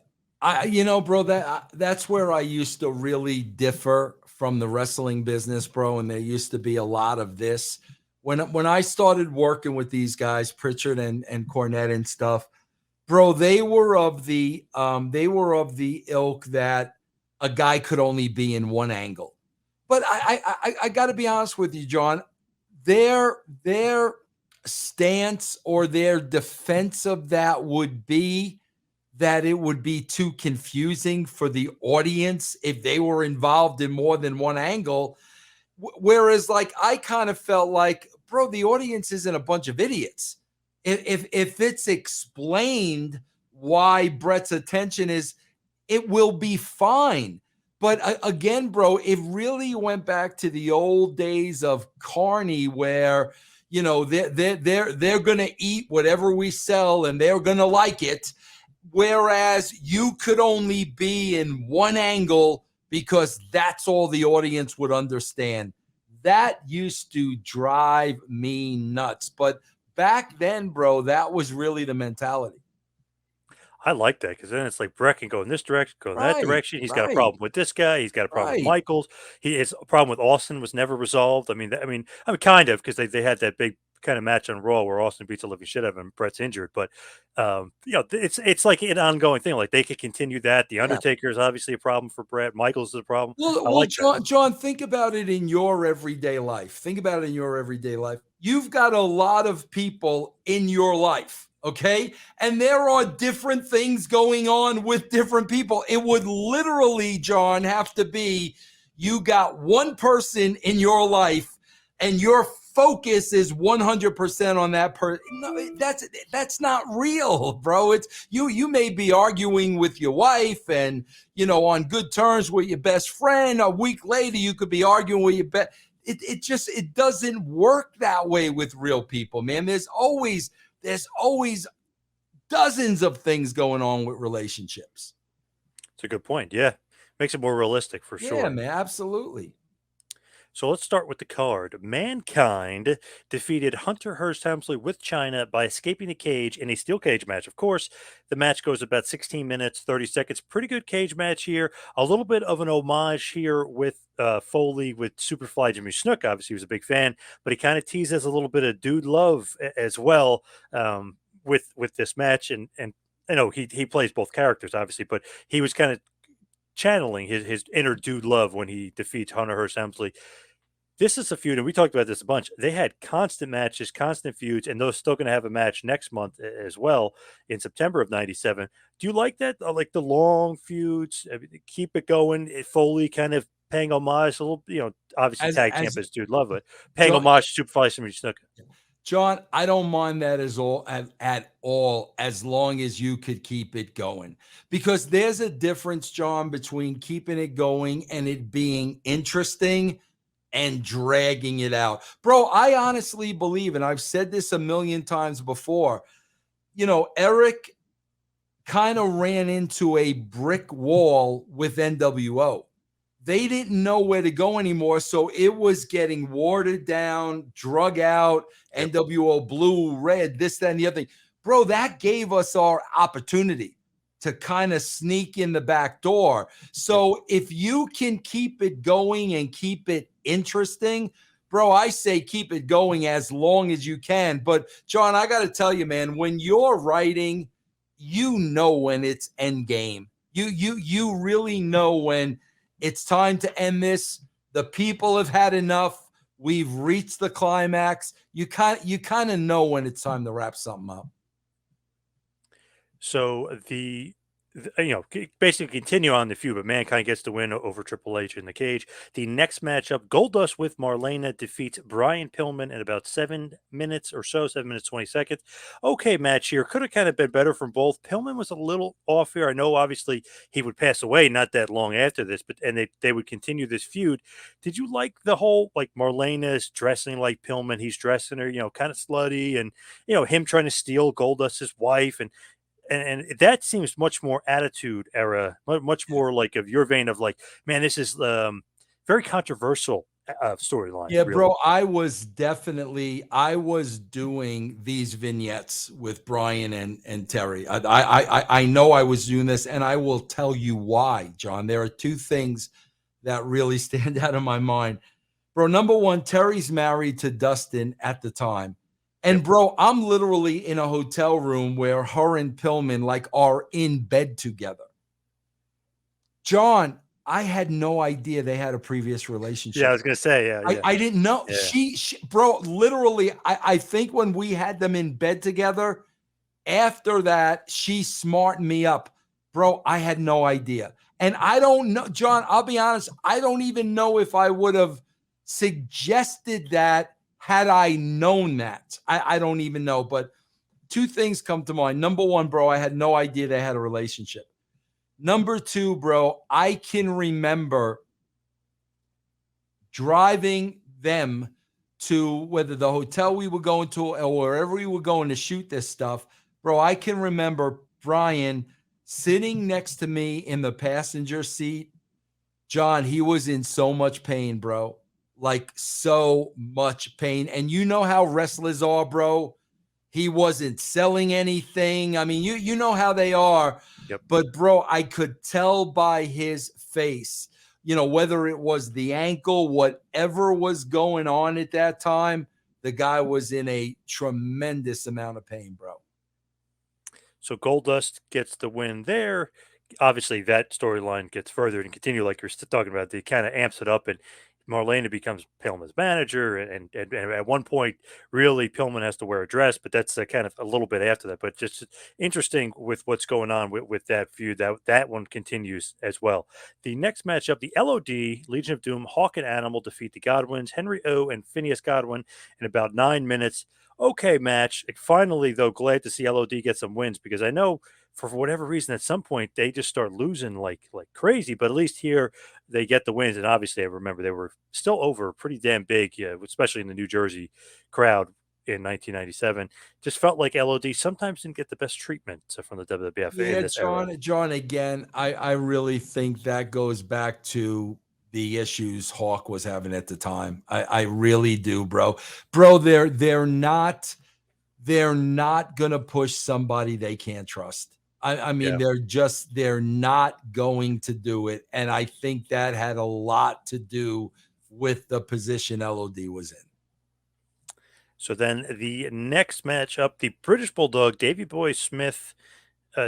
Bro, that's where I used to really differ from the wrestling business, bro. And there used to be a lot of this when I started working with these guys, Pritchard and Cornette and stuff, bro. They were of the ilk that a guy could only be in one angle. But I got to be honest with you, John. Their stance or their defense of that would be that it would be too confusing for the audience if they were involved in more than one angle. Whereas, like, I kind of felt like, bro, the audience isn't a bunch of idiots. If it's explained why Brett's attention is, it will be fine. But again, bro, it really went back to the old days of Carney, where they're gonna eat whatever we sell and they're gonna like it. Whereas you could only be in one angle because that's all the audience would understand. That used to drive me nuts. But back then, bro, that was really the mentality. I like that because then it's like Brett can go in this direction, go in that Right, direction. He's got a right, problem with this guy. He's got a problem with right. Michaels. His problem with Austin was never resolved. I mean, kind of because they had that big kind of match on Raw where Austin beats the living shit out of him. Brett's injured, but it's like an ongoing thing. Like they could continue that. The Yeah. Undertaker is obviously a problem for Brett. Michaels is a problem. Well, I well, like that. John, think about it in your everyday life. Think about it in your everyday life. You've got a lot of people in your life, okay? And there are different things going on with different people. It would literally, John, have to be you got one person in your life and your focus is 100% on that person. No, that's not real, bro. It's you may be arguing with your wife and on good terms with your best friend. A week later, you could be arguing with your best. It doesn't work that way with real people, man. There's always dozens of things going on with relationships. It's a good point. Yeah, makes it more realistic for Yeah, sure. man, absolutely. So let's start with the card. Mankind defeated Hunter Hearst Helmsley with China by escaping the cage in a steel cage match. Of course, the match goes about 16 minutes, 30 seconds. Pretty good cage match here. A little bit of an homage here with Foley with Superfly Jimmy Snuka. Obviously, he was a big fan, but he kind of teases a little bit of dude love as well with this match. And I know he plays both characters, obviously, but he was kind of channeling his inner dude love when he defeats Hunter Hearst Helmsley. This is a feud, and we talked about this a bunch. They had constant matches, constant feuds, and those still going to have a match next month as well in September of '97. Do you like that? Like the long feuds, keep it going. Foley kind of paying homage, a little, obviously As tag champ as is dude love it, paying John, homage to Superfly Jimmy Snuka. John, I don't mind that at all, as long as you could keep it going. Because there's a difference, John, between keeping it going and it being interesting and dragging it out. Bro, I honestly believe, and I've said this a million times before, Eric kind of ran into a brick wall with NWO. They didn't know where to go anymore. So it was getting watered down, drug out, Yep. NWO blue, red, this, that, and the other thing. Bro, that gave us our opportunity to kind of sneak in the back door. So if you can keep it going and keep it interesting, bro, I say keep it going as long as you can. But John, I got to tell you, man, when you're writing, you know when it's end game. You really know when it's time to end this. The people have had enough. We've reached the climax. You kind of know when it's time to wrap something up. So basically continue on the feud, but Mankind gets the win over Triple H in the cage. The next matchup, Goldust with Marlena defeats Brian Pillman in about 7 minutes or so, 7 minutes 20 seconds. Okay, match here could have kind of been better from both. Pillman was a little off here. I know obviously he would pass away not that long after this, but and they would continue this feud. Did you like the whole like Marlena's dressing like Pillman? He's dressing her, kind of slutty, and him trying to steal Goldust's wife and that seems much more attitude era, much more like of your vein of like, man, this is very controversial storyline, Yeah, really. bro, I was doing these vignettes with Brian and Terry. I know I was doing this, and I will tell you why, John. There are two things that really stand out in my mind. Bro, number one, Terry's married to Dustin at the time. And Yep. bro, I'm literally in a hotel room where her and Pillman like are in bed together. John, I had no idea they had a previous Yeah, I relationship. was gonna say, yeah, yeah, I didn't know. yeah. She bro, literally, I think when we had them in bed together, after that, she smartened me up. Bro, I had no idea. And I don't know, John, I'll be honest, I don't even know if I would have suggested that had I known that. I don't even know. But two things come to mind. Number one, bro, I had no idea they had a relationship. Number two, bro, I can remember driving them to whether the hotel we were going to or wherever we were going to shoot this stuff. Bro, I can remember Brian sitting next to me in the passenger seat. John, he was in so much pain, bro. Like so much pain. And you know how wrestlers are, bro. He wasn't selling anything. I mean, you know how they are. Yep. But bro, I could tell by his face, whether it was the ankle, whatever was going on at that time, the guy was in a tremendous amount of pain, bro. So Goldust gets the win there. Obviously, that storyline gets furthered and continue like you're talking about. They kind of amps it up, and Marlena becomes Pillman's manager, and at one point, really Pillman has to wear a dress, but that's kind of a little bit after that. But just interesting with what's going on with that feud. That one continues as well. The next matchup, the LOD Legion of Doom, Hawk and Animal defeat the Godwins, Henry O and Phineas Godwin in about 9 minutes. Okay, match. Finally, though, glad to see LOD get some wins because I know for whatever reason at some point they just start losing like crazy. But at least here they get the wins, and obviously I remember they were still over pretty damn big, yeah, especially in the New Jersey crowd in 1997. Just felt like LOD sometimes didn't get the best treatment from the WWF in Yeah, this era. John, again, I really think that goes back to the issues Hawk was having at the time. I really do, bro. Bro, they're not gonna push somebody they can't trust. I mean, Yeah. they're not going to do it. And I think that had a lot to do with the position LOD was in. So then the next match up, the British Bulldog Davy Boy Smith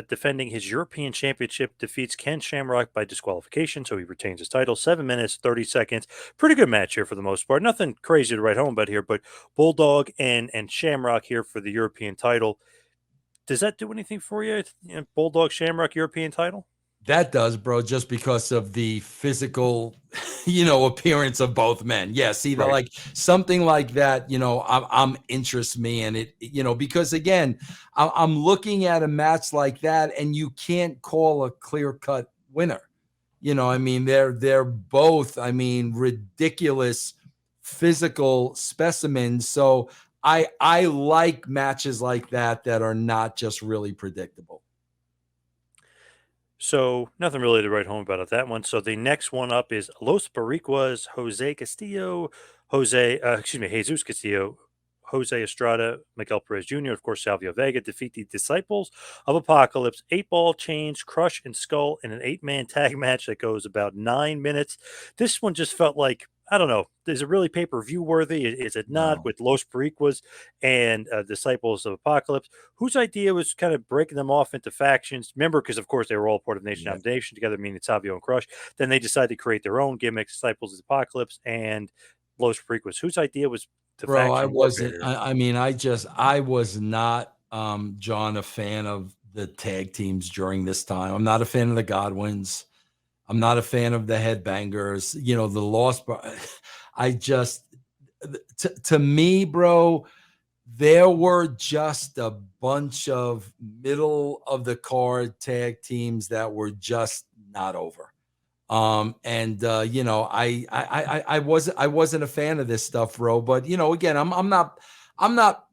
defending his European Championship, defeats Ken Shamrock by disqualification, so he retains his title. 7 minutes, 30 seconds. Pretty good match here for the most part. Nothing crazy to write home about here, but Bulldog and Shamrock here for the European title. Does that do anything for you? Bulldog Shamrock European title? That does, bro, just because of the physical, appearance of both men. Yeah, see, Right. like something like that, I'm interests me in it, because again, I'm looking at a match like that, and you can't call a clear cut winner. I mean, they're both, I mean, ridiculous physical specimens. So I like matches like that are not just really predictable. So nothing really to write home about that one. So the next one up is Los Boricuas, Jose Castillo, Jesus Castillo, Jose Estrada, Miguel Perez Jr., of course, Salvio Vega defeat the Disciples of Apocalypse, 8 Ball Change, Crush, and Skull in an 8-man tag match that goes about 9 minutes. This one just felt like I don't know. Is it really pay-per-view worthy? Is it not? No. With Los Bariquas and Disciples of Apocalypse, whose idea was kind of breaking them off into factions? Remember, because of course they were all part of Nation Yeah. Domination together, meaning Savio and Crush. Then they decided to create their own gimmicks, Disciples of Apocalypse and Los Bariquas. Whose idea was the Bro, I faction warfare wasn't. here? I mean, I was not, John, a fan of the tag teams during this time. I'm not a fan of the Godwins. I'm not a fan of the Headbangers. You know, the Lost. I just, to me, bro, there were just a bunch of middle of the card tag teams that were just not over. And you know, I wasn't a fan of this stuff, bro. But you know, again, I'm not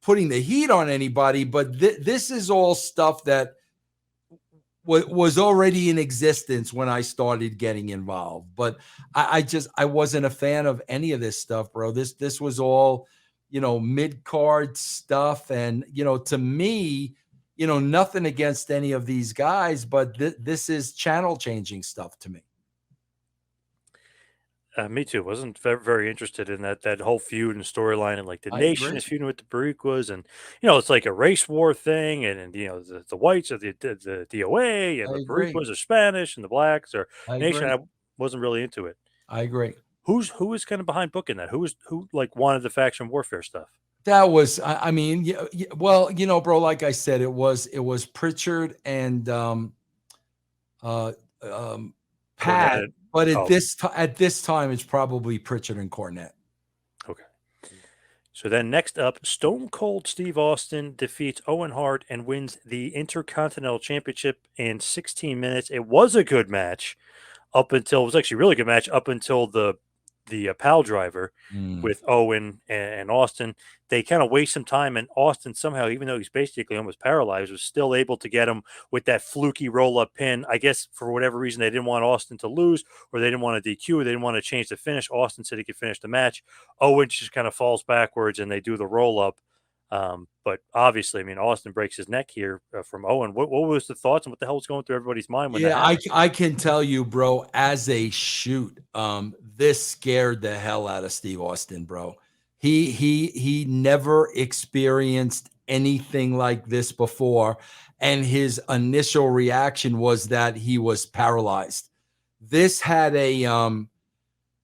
putting the heat on anybody, but this is all stuff that was already in existence when I started getting involved. But I wasn't a fan of any of this stuff, bro. This was all, you know, mid card stuff, and you know, to me, you know, nothing against any of these guys, but this is channel changing stuff to me. Me too. Wasn't very interested in that whole feud and storyline, and like the I nation agree. is feuding with the Bariquas, and it's like a race war thing, and the whites are the DOA, and I the agree. Bariquas are Spanish, and the blacks are I nation. agree. I wasn't really into it. I agree. Who was kind of behind booking that? Who like wanted the faction warfare stuff? That was, I mean, yeah, yeah, well, you know, bro, like I said, it was Pritchard and uh, um, Pat, Cornette. but Oh, at this time, it's probably Pritchard and Cornette. okay. So then next up, Stone Cold Steve Austin defeats Owen Hart and wins the Intercontinental Championship in 16 minutes. It was a good match up until it was actually a really good match up until the pal driver Mm. with Owen and Austin. They kind of waste some time, and Austin somehow, even though he's basically almost paralyzed, was still able to get him with that fluky roll up pin. I guess for whatever reason they didn't want Austin to lose, or they didn't want to DQ, or they didn't want to change the finish. Austin said he could finish the match. Owen just kind of falls backwards, and they do the roll up. But obviously, I mean, Austin breaks his neck here from Owen. What was the thoughts, and what the hell was going through everybody's mind when that Yeah, happened? I can tell you, bro, as a shoot, this scared the hell out of Steve Austin, bro. He never experienced anything like this before, and his initial reaction was that he was paralyzed. This had a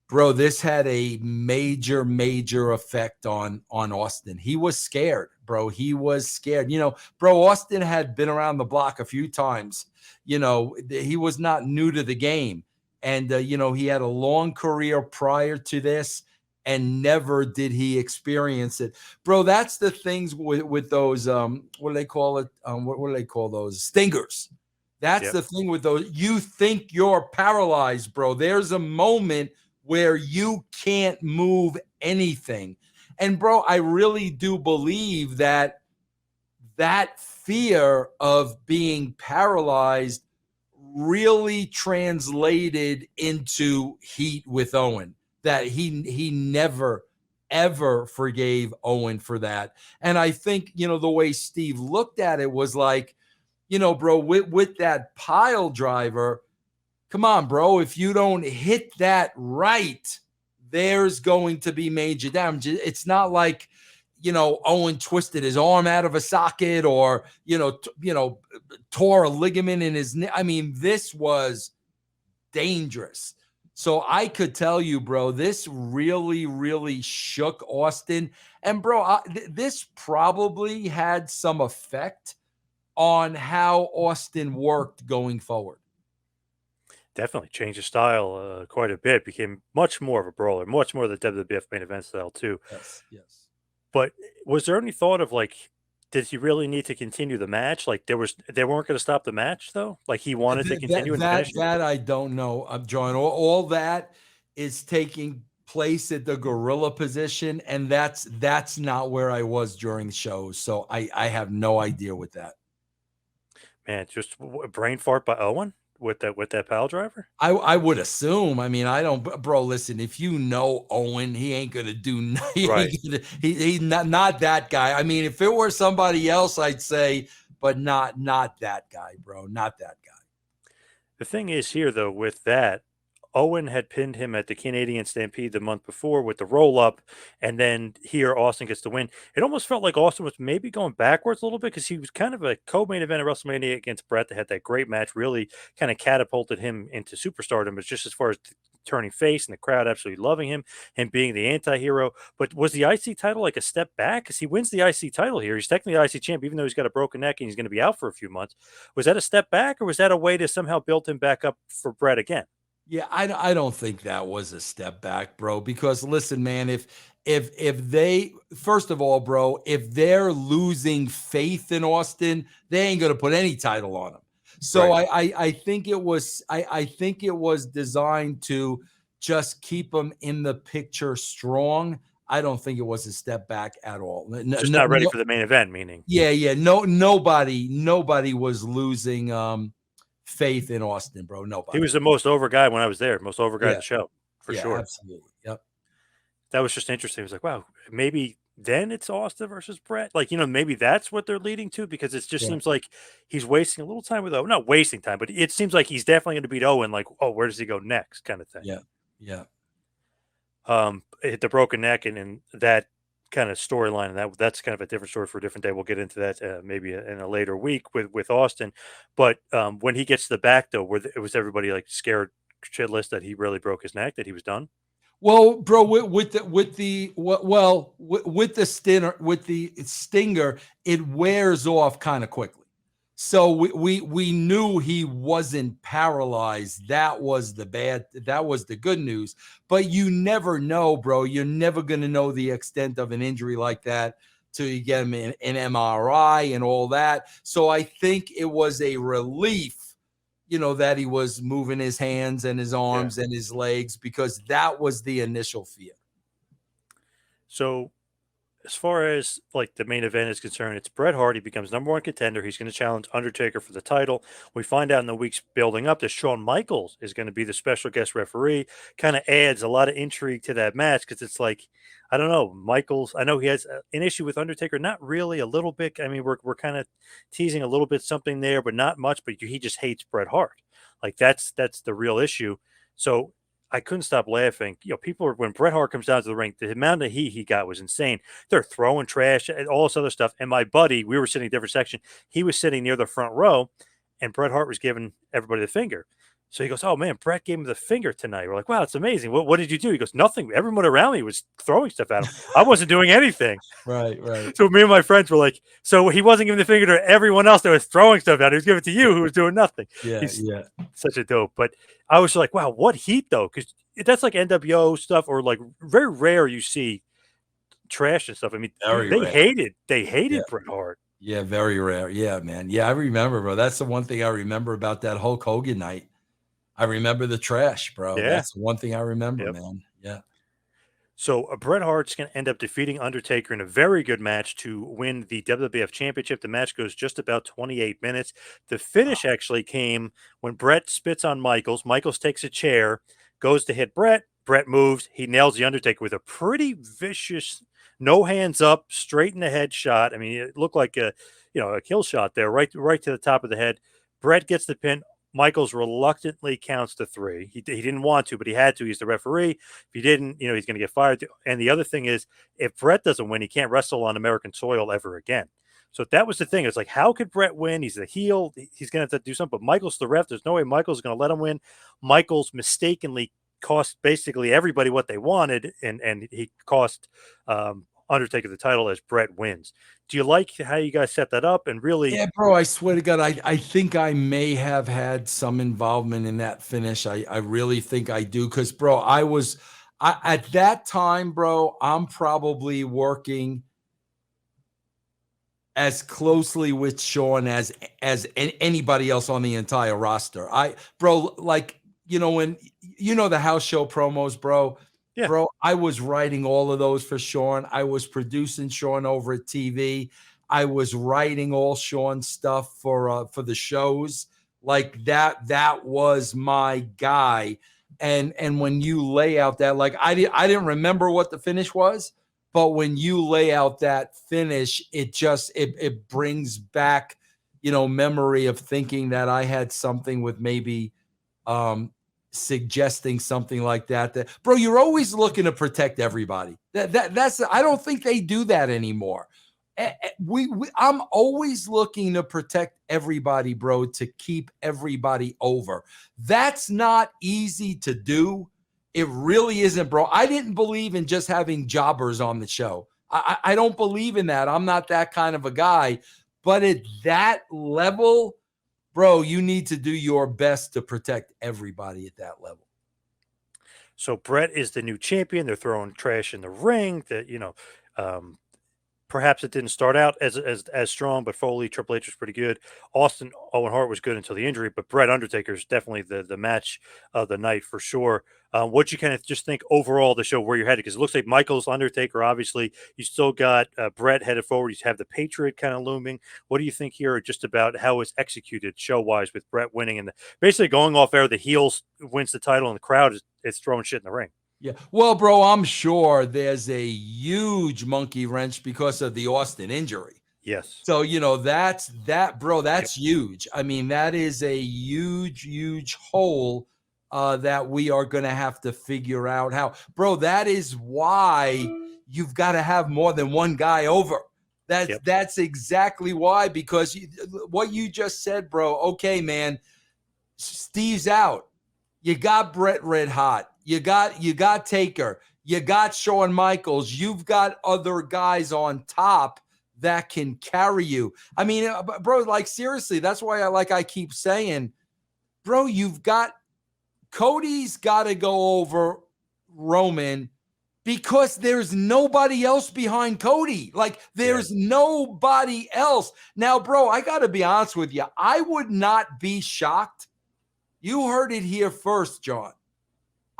bro, this had a major effect on Austin. He was scared, bro. He was scared. You know, bro, Austin had been around the block a few times. You know, he was not new to the game. And you know, he had a long career prior to this, and never did he experience it. Bro, that's the things with those what do they call it? What do they call those? Stingers. That's Yep. the thing with those. You think you're paralyzed, bro. There's a moment where you can't move anything. And bro, I really do believe that that fear of being paralyzed really translated into heat with Owen, that he never ever forgave Owen for that. And I think, you know, the way Steve looked at it was like, you know, bro, with that pile driver, come on, bro. If you don't hit that right, there's going to be major damage. It's not like, you know, Owen twisted his arm out of a socket, or, tore a ligament in his knee. I mean, this was dangerous. So I could tell you, bro, this really shook Austin. And bro, this probably had some effect on how Austin worked going forward. Definitely changed his style quite a bit. Became much more of a brawler, much more the WWF main event style too. Yes, yes. But was there any thought of like, did he really need to continue the match? Like they weren't going to stop the match though. Like he wanted to continue and finish it. That I don't know. I'm John. All that is taking place at the gorilla position, and that's not where I was during shows. So I have no idea with that. Man, just a brain fart by Owen with that pile driver. I would assume. I mean, I don't, bro. Listen, if you know Owen, he ain't gonna do. Right. He's not that guy. I mean, if it were somebody else, I'd say, but not that guy, bro. Not that guy. The thing is here though with that, Owen had pinned him at the Canadian Stampede the month before with the roll up, and then here Austin gets the win. It almost felt like Austin was maybe going backwards a little bit because he was kind of a co-main event at WrestleMania against Brett. That had that great match, really kind of catapulted him into superstardom. But just as far as turning face and the crowd absolutely loving him being the anti-hero. But was the IC title like a step back? Because he wins the IC title here. He's technically the IC champ, even though he's got a broken neck and he's going to be out for a few months. Was that a step back, or was that a way to somehow build him back up for Brett again? Yeah, I don't think that was a step back, bro. Because listen, man, if they first of all, bro, if they're losing faith in Austin, they ain't gonna put any title on him. So Right. I think it was I think it was designed to just keep him in the picture strong. I don't think it was a step back at all. No, Just no, not ready no, for the main event, meaning. yeah. No, nobody was losing faith in Austin, bro. He Nobody. was the most over guy when I was there, most over guy in Yeah, the show, for yeah, sure. absolutely. Yep. That was just interesting. It was like, wow, maybe then it's Austin versus Brett. Like, maybe that's what they're leading to because it just Yeah. seems like he's wasting a little time with Owen. Not wasting time, but it seems like he's definitely going to beat Owen. Like, oh, where does he go next, kind of thing. Yeah. Yeah. Hit the broken neck and that kind of storyline, and that's kind of a different story for a different day. We'll get into that maybe in a later week with Austin. But when he gets to the back though, it was everybody like scared shitless that he really broke his neck, that he was done. Well, bro, with the stinger, it wears off kind of quickly. So we knew he wasn't paralyzed. That was the good news. But you never know, bro. You're never gonna know the extent of an injury like that till you get him in an MRI and all that. So I think it was a relief, that he was moving his hands and his Yeah. arms and his legs, because that was the initial fear. So as far as like the main event is concerned, it's Bret Hart. He becomes number one contender. He's going to challenge Undertaker for the title. We find out in the weeks building up that Shawn Michaels is going to be the special guest referee. Kind of adds a lot of intrigue to that match because it's like, I don't know, Michaels. I know he has an issue with Undertaker, not really, a little bit. I mean, we're kind of teasing a little bit something there, but not much. But he just hates Bret Hart. Like that's the real issue. So I couldn't stop laughing. People are, when Bret Hart comes down to the ring, the amount of heat he got was insane. They're throwing trash and all this other stuff. And my buddy, we were sitting in a different section. He was sitting near the front row, and Bret Hart was giving everybody the finger. So he goes, "Oh man, Bret gave him the finger tonight." We're like, "Wow, it's amazing. What did you do?" He goes, "Nothing. Everyone around me was throwing stuff at him. I wasn't doing anything." Right, right. So me and my friends were like, "So he wasn't giving the finger to everyone else that was throwing stuff at him. He was giving it to you, who was doing nothing." Yeah, He's yeah. such a dope. But I was like, "Wow, what heat though?" Because that's like NWO stuff, or like very rare you see trash and stuff. I mean, Very they rare. hated Yeah. Bret Hart. Yeah, very rare. Yeah, man. Yeah, I remember, bro. That's the one thing I remember about that Hulk Hogan night. I remember the trash, bro. Yeah. That's the one thing I remember, Yep. man. Yeah. So Bret Hart's going to end up defeating Undertaker in a very good match to win the WWF Championship. The match goes just about 28 minutes. The finish actually came when Bret spits on Michaels. Michaels takes a chair, goes to hit Bret. Bret moves. He nails the Undertaker with a pretty vicious, no hands up, straight in the head shot. I mean, it looked like a kill shot there, right to the top of the head. Bret gets the pin. Michaels reluctantly counts to three. He didn't want to, but he had to. He's the referee. If he didn't, he's going to get fired. And the other thing is, if Bret doesn't win, he can't wrestle on American soil ever again. So that was the thing. It's like, how could Bret win? He's the heel. He's going to have to do something. But Michael's the ref. There's no way Michael's going to let him win. Michaels mistakenly cost basically everybody what they wanted, and he cost Undertaker the title as Bret wins. Do you like how you guys set that up? And really, Yeah, bro, I swear to God, I think I may have had some involvement in that finish. I really think I do. Because, bro, at that time, bro, I'm probably working as closely with Shawn as anybody else on the entire roster. Bro, like, when the house show promos, bro. yeah, Bro, I was writing all of those for Shawn. I was producing Shawn over at TV. I was writing all Shawn stuff for the shows. Like that was my guy. And when you lay out that, like, I didn't remember what the finish was, but when you lay out that finish, it brings back, memory of thinking that I had something with maybe suggesting something like that. That, bro, you're always looking to protect everybody. That's I don't think they do that anymore. I'm always looking to protect everybody, bro, to keep everybody over. That's not easy to do. It really isn't, bro. I didn't believe in just having jobbers on the show. I don't believe in that. I'm not that kind of a guy. But at that level, bro, you need to do your best to protect everybody at that level. So Brett is the new champion. They're throwing trash in the ring. Perhaps it didn't start out as strong, but Foley, Triple H was pretty good. Austin, Owen Hart was good until the injury, but Brett Undertaker is definitely the match of the night for sure. What you kind of just think overall the show where you're headed? Because it looks like Michaels, Undertaker, obviously. You still got Brett headed forward. You have the Patriot kind of looming. What do you think here just about how it's executed show-wise with Brett winning and basically going off air, the heels wins the title and the crowd is throwing shit in the ring? Yeah. Well, bro, I'm sure there's a huge monkey wrench because of the Austin injury. Yes. So, bro, that's huge. I mean, that is a huge, huge hole that we are going to have to figure out how. Bro, that is why you've got to have more than one guy over. That's exactly why, because what you just said, bro, okay, man, Steve's out. You got Brett Red Hot. You got Taker. You got Shawn Michaels. You've got other guys on top that can carry you. I mean, bro, like seriously, that's why I keep saying, bro, you've got Cody's got to go over Roman because there's nobody else behind Cody. Like there's nobody else. Now, bro, I got to be honest with you. I would not be shocked. You heard it here first, John.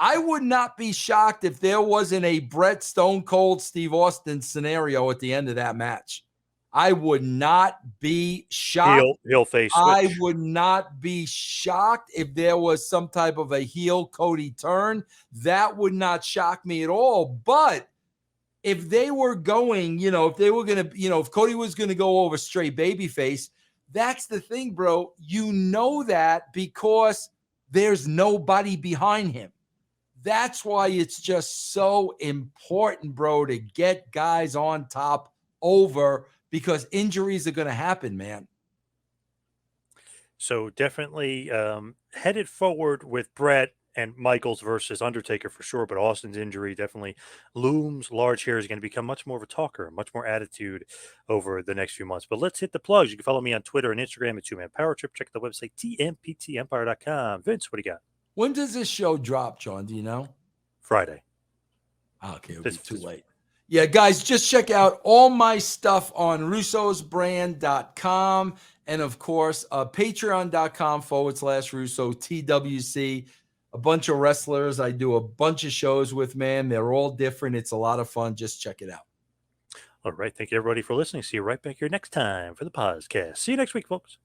I would not be shocked if there wasn't a Brett Stone Cold Steve Austin scenario at the end of that match. I would not be shocked. Heel face switch. I would not be shocked if there was some type of a heel Cody turn. That would not shock me at all. But if they were going, if they were going to, if Cody was going to go over straight babyface, that's the thing, bro. You know that because there's nobody behind him. That's why it's just so important, bro, to get guys on top over because injuries are going to happen, man. So definitely headed forward with Brett and Michaels versus Undertaker for sure, but Austin's injury definitely looms large here. Is going to become much more of a talker, much more attitude over the next few months. But let's hit the plugs. You can follow me on Twitter and Instagram at 2Man Power Trip. Check the website, tmptempire.com. Vince, what do you got? When does this show drop, John? Do you know? Friday. Okay, it'll be too late. Yeah, guys, just check out all my stuff on russosbrand.com and, of course, patreon.com/Russo TWC. A bunch of wrestlers I do a bunch of shows with, man. They're all different. It's a lot of fun. Just check it out. All right. Thank you, everybody, for listening. See you right back here next time for the podcast. See you next week, folks.